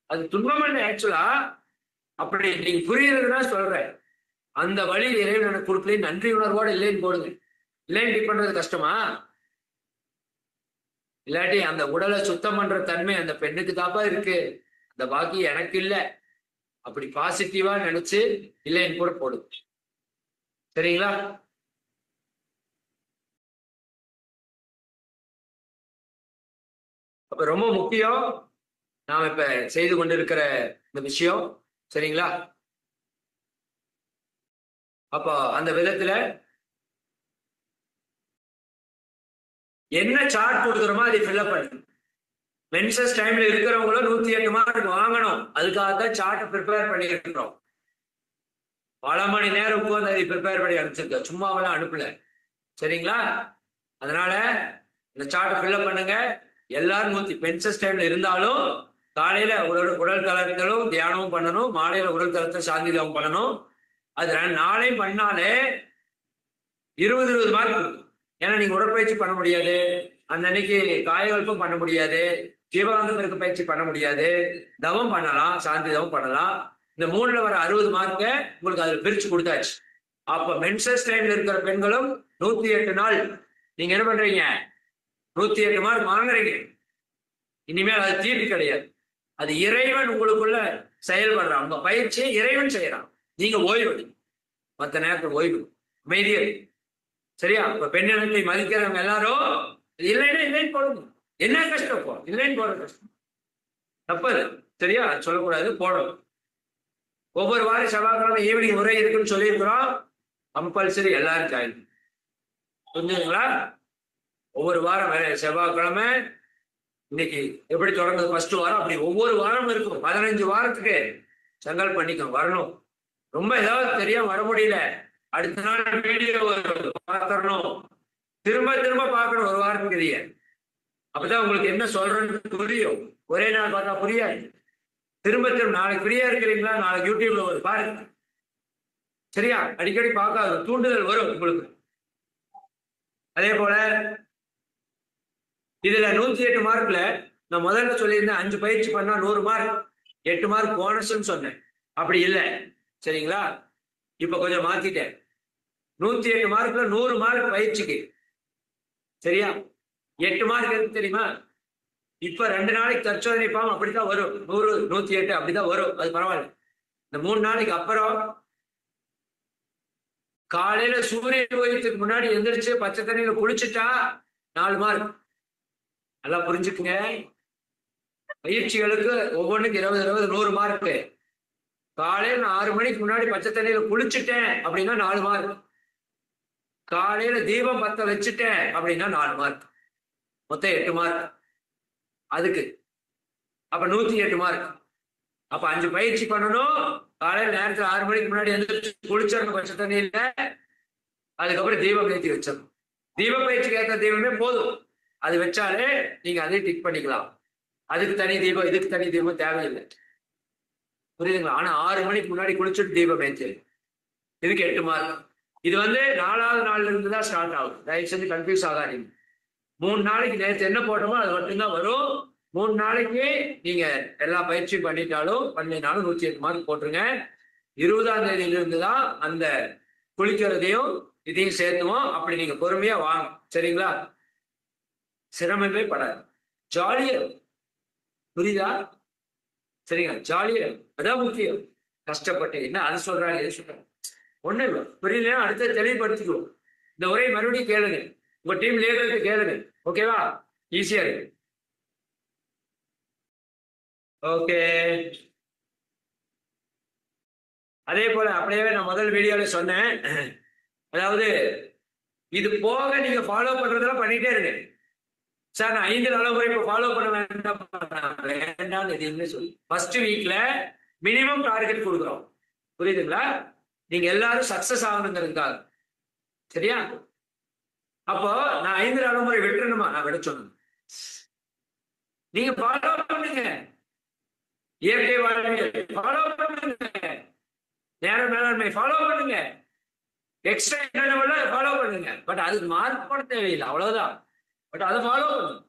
அது துன்பம் இல்லை ஆக்சுவலா. அப்படி நீங்க புரியுறதுன்னா சொல்றேன். அந்த வழி இறைவன் எனக்கு கொடுக்கல, நன்றி உணர்வோட இல்லைன்னு போடுங்க. இல்லைன்னு பண்றது கஷ்டமா? இல்லாட்டி அந்த உடலை சுத்தம் பண்ற தன்மை அந்த பெண்ணுக்கு தாப்பா இருக்கு, அந்த பாக்கி எனக்கு இல்லை. அப்படி பாசிட்டிவா நினைச்சு இல்லைன்னு கூட போடுங்க. சரிங்களா? அப்ப ரொம்ப முக்கியம் நாம இப்ப செய்து கொண்டிருக்கிற இந்த விஷயம். சரிங்களா? அப்போ அந்த விதத்துல என்ன சார்ட் கொடுக்குறோமோ அதை ஃபில்அப் பண்ணு. மென்சஸ் டைம்ல இருக்கிறவங்களும் 108 மார்க் வாங்கணும். அதுக்காகத்தான் சார்ட்டை ப்ரிப்பேர் பண்ணி இருக்கிறோம். பல மணி நேரம் உட்கார்ந்து அதை ப்ரிப்பேர் பண்ணி அனுப்பிச்சிருக்க, சும்மாவெல்லாம் அனுப்பல. சரிங்களா? அதனால இந்த சார்ட்டை ஃபில்அப் பண்ணுங்க. எல்லாரும் மென்சஸ் டைம்ல இருந்தாலும் காலையில உடல் தளர்த்தலும் தியானமும் பண்ணணும், மாலையில உடல் தளர்த்தல் சாந்தி தவம் பண்ணணும். அது நாளையும் பண்ணாலே 20 மார்க் இருக்கும். ஏன்னா நீங்க உடற்பயிற்சி பண்ண முடியாது, அந்த அன்னைக்கு காயகல்பம் பண்ண முடியாது, ஜீவானந்தம் இருக்க பயிற்சி பண்ண முடியாது. தவம் பண்ணலாம், சாந்தி தவம் பண்ணலாம். இந்த 3ல வர 60 மார்க்க உங்களுக்கு அதுல பிரிச்சு கொடுத்தாச்சு. அப்ப மென்சஸ் டைம்ல இருக்கிற பெண்களும் 108 நாள் நீங்க என்ன பண்றீங்க? 108 மார்க் வாங்குறீங்க. இனிமேல் அது தீட்டு கிடையாது. அது இறைவன் உங்களுக்குள்ள செயல்படுறான். உங்க பயிற்சியை இறைவன் செய்யறான். நீங்க ஓய்வு, மற்ற நேரத்தில் ஓய்வு, அமைதியா. சரியா? இப்ப பெண்ணினத்தை மதிக்கிறவங்க எல்லாரும் இல்லைன்னா இல்லைன்னு போடுங்க. என்ன கஷ்டம் போ, இல்லைன்னு போற கஷ்டம் தப்பது. சரியா? சொல்லக்கூடாது, போடணும். ஒவ்வொரு வாரம் செவ்வாய்க்கிழமை ஈவினிங் உரை இருக்குன்னு சொல்லியிருக்கிறோம். கம்பல்சரி எல்லாரும் ஜாயின். புரிஞ்சுங்களா? ஒவ்வொரு வாரம் செவ்வாய்க்கிழமை இன்னைக்கு எப்படி தொடங்குது ஃபர்ஸ்ட் வாரம், அப்படி ஒவ்வொரு வாரம் இருக்கும். 15 வாரத்துக்கு செங்கல் பண்ணிக்கோ, வரணும். ரொம்ப ஏதாவது தெரியாம வர முடியல, அடுத்த நாள் வீடியோ பார்க்கணும், திரும்ப திரும்ப பார்க்கணும் ஒரு வாரத்துக்கு தெரிய. அப்பதான் உங்களுக்கு என்ன சொல்றேன்னு புரியும். ஒரே நாள் பார்த்தா புரியாது. திரும்ப திரும்ப நாளைக்கு ஃப்ரீயா இருக்கிறீங்களா, நாளைக்கு யூடியூப்ல ஒரு பாருங்க. சரியா? அடிக்கடி பார்க்காத தூண்டுதல் வரும் உங்களுக்கு. அதே போல இதுல 108 மார்க்ல நான் முதல்ல சொல்லியிருந்தேன் 5 பயிற்சி பண்ணா 100 மார்க், 8 மார்க் போனஸ்ன்னு சொன்னேன். அப்படி இல்லை. சரிங்களா? இப்ப கொஞ்சம் மாத்திட்டேன். 108 மார்க்ல 100 மார்க் பயிற்சிக்கு. சரியா? 8 மார்க் எதுக்கு தெரியுமா? இப்ப 2 நாளைக்கு தற்சோதனை பாம் அப்படித்தான் வரும். 100 108 அப்படிதான் வரும். அது பரவாயில்ல. இந்த 3 நாளைக்கு அப்புறம் காலையில சூரிய உதயத்துக்கு முன்னாடி எந்திரிச்சு பச்சை தண்ணியில குளிச்சுட்டா 4 மார்க். நல்லா புரிஞ்சுக்குங்க. பயிற்சிகளுக்கு ஒவ்வொன்றுக்கு 20 20 100 மார்க். காலையில நான் 6 மணிக்கு முன்னாடி பச்சை தண்ணியில குளிச்சுட்டேன் அப்படின்னா 4 மார்க். காலையில தீபம் பத்த வச்சுட்டேன் அப்படின்னா 4 மார்க். மொத்தம் 8 மார்க் அதுக்கு. அப்ப 108 மார்க். அப்ப 5 பயிற்சி பண்ணணும். காலையில நேரத்துல 6 மணிக்கு முன்னாடி எந்திரிச்சு குளிச்சிடணும் பச்சை தண்ணியில. அதுக்கப்புறம் தீபம் ஏற்றி வச்சிடணும். தீப பயிற்சிக்கு ஏற்ற தீபமே போதும். அது வச்சாலே நீங்க அதை டிக் பண்ணிக்கலாம். அதுக்கு தனி தீபம், இதுக்கு தனி தீபம் தேவையில்லை. புரியுதுங்களா? ஆனா 6 மணிக்கு முன்னாடி குளிச்சுட்டு தீபம் ஏற்றி, இதுக்கு 8 மார்க். இது 4வது நாள்ல இருந்து தான் ஸ்டார்ட் ஆகும். தயவு செஞ்சு கன்ஃபியூஸ் ஆகாதீங்க. 3 நாளைக்கு நேற்று என்ன போட்டோமோ அது மட்டும்தான் வரும். 3 நாளைக்கு நீங்க எல்லா பயிற்சியும் பண்ணிட்டாலும் பண்ணினாலும் 108 மார்க் போட்டுருங்க. 20ஆம் தேதியிலிருந்து தான் அந்த குளிக்கிறதையும் இதையும் சேர்த்துவோம். அப்படி நீங்க பொறுமையா வாங்க. சரிங்களா? சிரமமே படாது, ஜாலியா. புரியுதா? சரிங்க, ஜாலியா. அதான் முக்கியம். கஷ்டப்பட்டு என்ன அது சொல்றாங்க, எது சொல்றாங்க ஒண்ணு இல்லை. புரியல, அடுத்த தெளிவுபடுத்திக்குவோம். இந்த உரை மறுபடியும் கேளுங்க, உங்க டீம் லீடருக்கு கேளுங்க. ஓகேவா? ஈஸியா இருக்கு. ஓகே. அதே போல அப்படியே நான் முதல் வீடியோல சொன்னேன். அதாவது இது போக நீங்க ஃபாலோ பண்றதெல்லாம் பண்ணிட்டே இருங்க. சார் நான் 5 தலைமுறை இப்ப ஃபாலோ பண்ண வேண்டாம் எதுவுமே சொல்லி ஃபர்ஸ்ட் வீக்ல மினிமம் டார்கெட் கொடுக்குறோம். புரியுதுங்களா? நீங்க எல்லாரும் சக்சஸ் ஆகணுங்கிறதுக்காக. சரியா? அப்போ நான் 5 தலைமுறை விட்டுறணுமா? நான் விட சொன்னேன். நீங்க ஃபாலோ பண்ணுங்க. இயற்கை வாழ்வியல் ஃபாலோ பண்ணுங்க. நேர மேலாண்மை ஃபாலோ பண்ணுங்க. எக்ஸ்ட்ரா என்ன ஃபாலோ பண்ணுங்க. பட் அதுக்கு மார்க் போட தேவையில்லை, அவ்வளவுதான். பட் அதை ஃபாலோ பண்ணுங்க.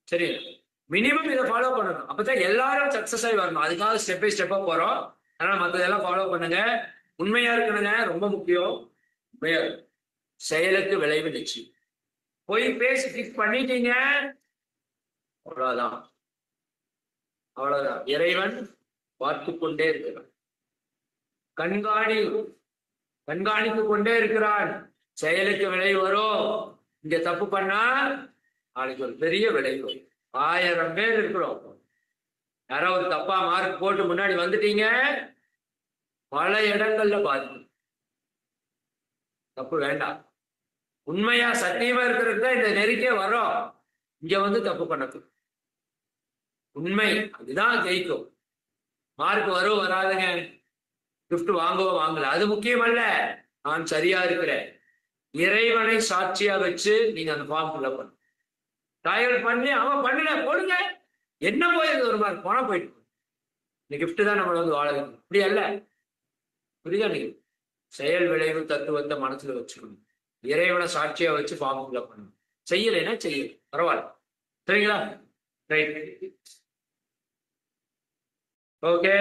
சரி, மினிமம் இதை ஃபாலோ பண்ணணும். அப்பதான் எல்லாரும் சக்சஸ் ஆகி வரணும். அதுக்காக ஸ்டெப் பை ஸ்டெப்பா போறோம். அதனால மற்றதெல்லாம் ஃபாலோ பண்ணுங்க. உண்மையா இருக்கணுங்க, ரொம்ப முக்கியம். செயலுக்கு விளைவு நிச்சயம். போய் பேசி ஃபிக்ஸ் பண்ணிட்டீங்க, அவ்வளவுதான். அவ்வளவுதான். இறைவன் பார்த்து கொண்டே இருக்கிறான், கண்காணித்து கொண்டே இருக்கிறான். செயலுக்கு விளைவு வரும். இங்க தப்பு பண்ணா நாளைக்கு ஒரு பெரிய விளைவு வரும். 1000 பேர் இருக்கிறோம். யாரோ ஒரு தப்பா மார்க் போட்டு முன்னாடி வந்துட்டீங்க, பல இடங்கள்ல பாதிக்கும். தப்பு வேண்டாம். உண்மையா சத்தியமா இருக்கிறது தான் இந்த நெருக்கே வரும். இங்க தப்பு பண்ணது உண்மை, அதுதான் ஜெயிக்கும். மார்க் வரும் வராதுங்க, கிஃப்ட் வாங்கவோ வாங்கல, அது முக்கியம் அல்ல. நான் சரியா இருக்கிறேன், இறைவனை சாட்சியா வச்சு நீங்க அந்த ஃபார்ம் ஃபில்அப் பண்ண தயார் பண்ணி அவன் பண்ணல போடுங்க. என்ன போயிருக்கு ஒரு மார்க் போனா போயிட்டு, இந்த கிஃப்ட் தான் நம்மள வாழ வைக்கணும். இப்படி அல்ல. புரியுதா? நீங்க செயல் விளைவு தத்துவத்தை மனசுல வச்சுக்கணும். இறைவனை சாட்சியா வச்சு ஃபார்ம் ஃபில்அப் பண்ணணும். செய்யலைன்னா செய்யல, பரவாயில்ல. சரிங்களா? ரைட். ஓகே.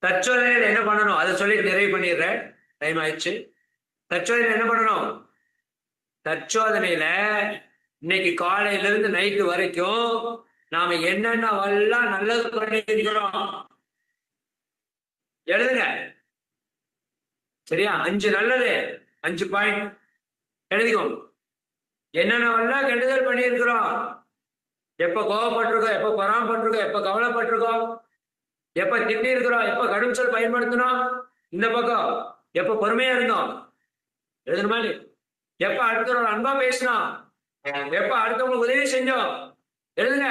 தற்சோதனையில் என்ன பண்ணணும் அதை சொல்லி நிறைவு பண்ணிடுறேன். டைம் ஆயிடுச்சு. தற்சோதனையில் என்ன பண்ணணும்? தற்சோதனையில இன்னைக்கு காலையில இருந்து நைட்டு வரைக்கும் நாம என்னென்னவெல்லாம் நல்லது பண்ணிருக்கிறோம் எழுதுங்க. சரியா? 5 நல்லது, 5 பாயிண்ட் எழுதிக்கோங்க. என்னென்னவெல்லாம் கெடுதல் பண்ணியிருக்கிறோம். எப்ப கோவப்பட்டிருக்கோம், எப்ப பொறாமப்பட்டிருக்கோம், எப்ப கவலைப்பட்டிருக்கோம், எப்ப திட்டி இருக்கிறோம், எப்ப கடும் சொல் பயன்படுத்தணும், இந்த பக்கம் எப்ப பொறுமையா இருந்தோம் எழுதணுமா, எப்ப அடுத்தவங்க அன்பா பேசணும், எப்ப அடுத்தவங்களுக்கு உதவி செஞ்சோம், எழுதுங்க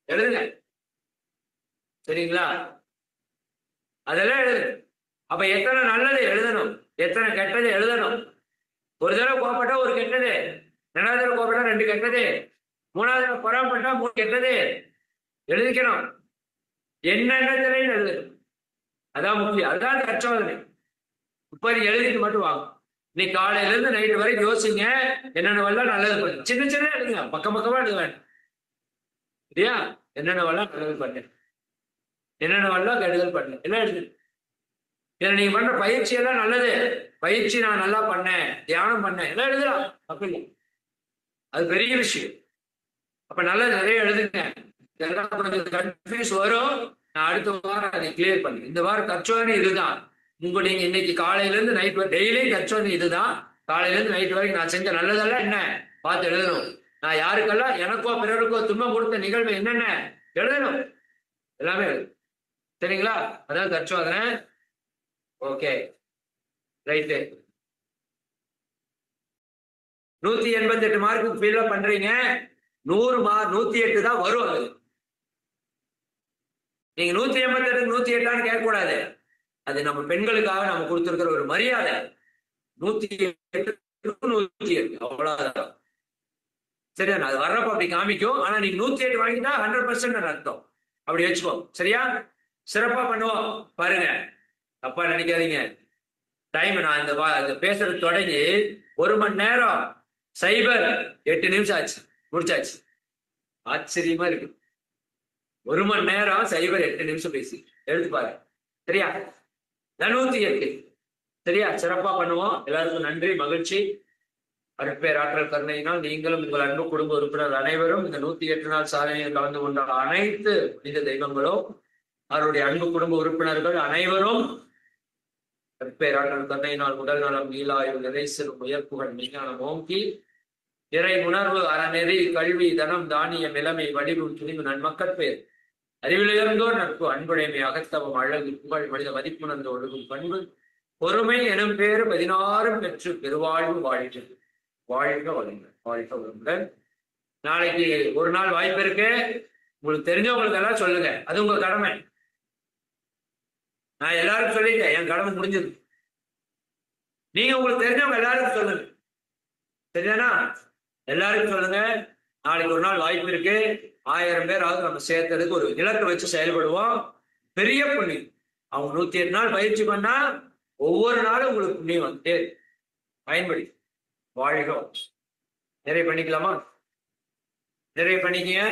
எழுதுங்க. சரிங்களா? அதெல்லாம் எழுது. அப்ப எத்தனை நல்லது எழுதணும், எத்தனை கெட்டது எழுதணும். ஒரு தடவை கோவப்பட்டா ஒரு கெட்டது, ரெண்டாவது தடவை கோவப்பட்டா 2 கெட்டது, மூணாவது தடவை பொறாமப்பட்டா 3 கெட்டது எழுதிக்கணும். என்னென்னத்திலையும் எழுதணும். அதான் முக்கியம். அதுதான் தற்சோதனை. இப்ப நீ எழுதிட்டு மட்டும் வாங்க. நீ காலையில இருந்து நைட்டு வரைக்கும் யோசிங்க, என்னென்னவெல்லாம் நல்லது பண்ணு. சின்ன சின்ன எழுதுங்க, பக்கம் பக்கமா எழுத வேண்டாம். இல்லையா? என்னென்னவெல்லாம் நல்லது பண்ணு, என்னென்னவெல்லாம் கெடுதல் பண்ணு, எல்லாம் எழுது. இதுல நீங்க பண்ற பயிற்சி எல்லாம் நல்லது. பயிற்சி நான் நல்லா பண்ணேன், தியானம் பண்ணேன், எல்லாம் எழுதலாம், தப்பு இல்லை. அது பெரிய விஷயம். அப்ப நல்லா நிறைய எழுதுங்க. கொஞ்சம் கன்ஃபியூஸ் வரும். நான் அடுத்த வாரம் அதை கிளியர் பண்ணி, இந்த வாரம் தற்சோதனை இதுதான். நீங்க இன்னைக்கு காலையில இருந்து நைட் வரை டெய்லியும் தற்சோதனை இதுதான். காலையில இருந்து நைட் வரைக்கும் நான் செஞ்ச நல்லதெல்லாம் என்ன பார்த்து எழுதணும். நான் யாருக்கெல்லாம் எனக்கோ பிறருக்கோ துன்பம் கொடுத்த நிகழ்வு என்னென்ன எழுதணும், எல்லாமே எழுதணும். சரிங்களா? அதான் தற்சோதனை. Okay, right. 188 மார்க்கு ஃபில் பண்றீங்க. 100 மார்க் 108 தான் வரும். அது நீங்க 188 108 கேட்க கூடாது. அது நம்ம பெண்களுக்காக நம்ம கொடுத்திருக்கிற ஒரு மரியாதை. 108 108 அவ்வளவுதான். சரியா? அது வர்றப்ப அப்படி காமிக்கும். ஆனா நீங்க 108 வாங்கிட்டா 100% அர்த்தம். அப்படி வச்சுக்கோ. சரியா? சிறப்பா பண்ணுவோம் பாருங்க. தப்பா நினைக்காதீங்க. டைம் நான் இந்த பேசுறது தொடங்கி 1 மணி நேரம் 08 நிமிஷம் ஆச்சு, முடிச்சாச்சு. ஆச்சரியமா இருக்கு. 1 மணி நேரம் 08 நிமிஷம் பேசி எடுத்து பாரு. சரியா? 108. சரியா? சிறப்பா பண்ணுவோம். எல்லாருக்கும் நன்றி, மகிழ்ச்சி. அருட்பேர் ஆற்றல் கருணையினால் நீங்களும் உங்கள் அன்பு குடும்ப உறுப்பினர் அனைவரும் இந்த 108 நாள் சாதனையில் கலந்து கொண்ட அனைத்து புனித தெய்வங்களும் அவருடைய அன்பு குடும்ப உறுப்பினர்கள் அனைவரும் அருட்பேர் ஆற்றல் கருணையினால் உடல் நலம் நீலாயுள் நிறை சிறு முயற்புகள் மெய்ஞானம் ஓங்கி இறை உணர்வு அறநெறி கல்வி தனம் தானியம் இளமை வடிவு துணிவு நன்மக்கட்பேர் அறிவிலிருந்தோர் நட்பு அன்புடைமை அகத்தவம் அழகு புகழ் மனித மதிப்புணர்ந்து ஒழுகும் பண்பு பொறுமை எனும் பேரு 16 பெற்று பெருவாழ்வு வாழ்வு வாழ்க வளங்கள். வாழ்க வளங்கள். நாளைக்கு ஒரு நாள் வாய்ப்பு இருக்கு. உங்களுக்கு தெரிஞ்சவங்களுக்கு எல்லாம் சொல்லுங்க. அது உங்க கடமை. நான் எல்லாருக்கும் சொல்லிட்டேன், என் கடமை முடிஞ்சது. நீங்க உங்களுக்கு தெரிஞ்சவங்க எல்லாருக்கும் சொல்லுங்க. சரியானா? எல்லாருக்கும் சொல்லுங்க. நாளைக்கு ஒரு நாள் வாய்ப்பு இருக்கு. 1000 பேராவது நம்ம சேர்த்ததுக்கு ஒரு இலக்கை வச்சு செயல்படுவோம். பெரிய புண்ணியம். அவங்க 108 நாள் பயிற்சி பண்ணா ஒவ்வொரு நாளும் உங்களுக்கு புண்ணியம் வந்துட்டே பயன்படி. வாழ்க. நிறைய பண்ணிக்கலாமா? நிறைய பண்ணிக்கங்க.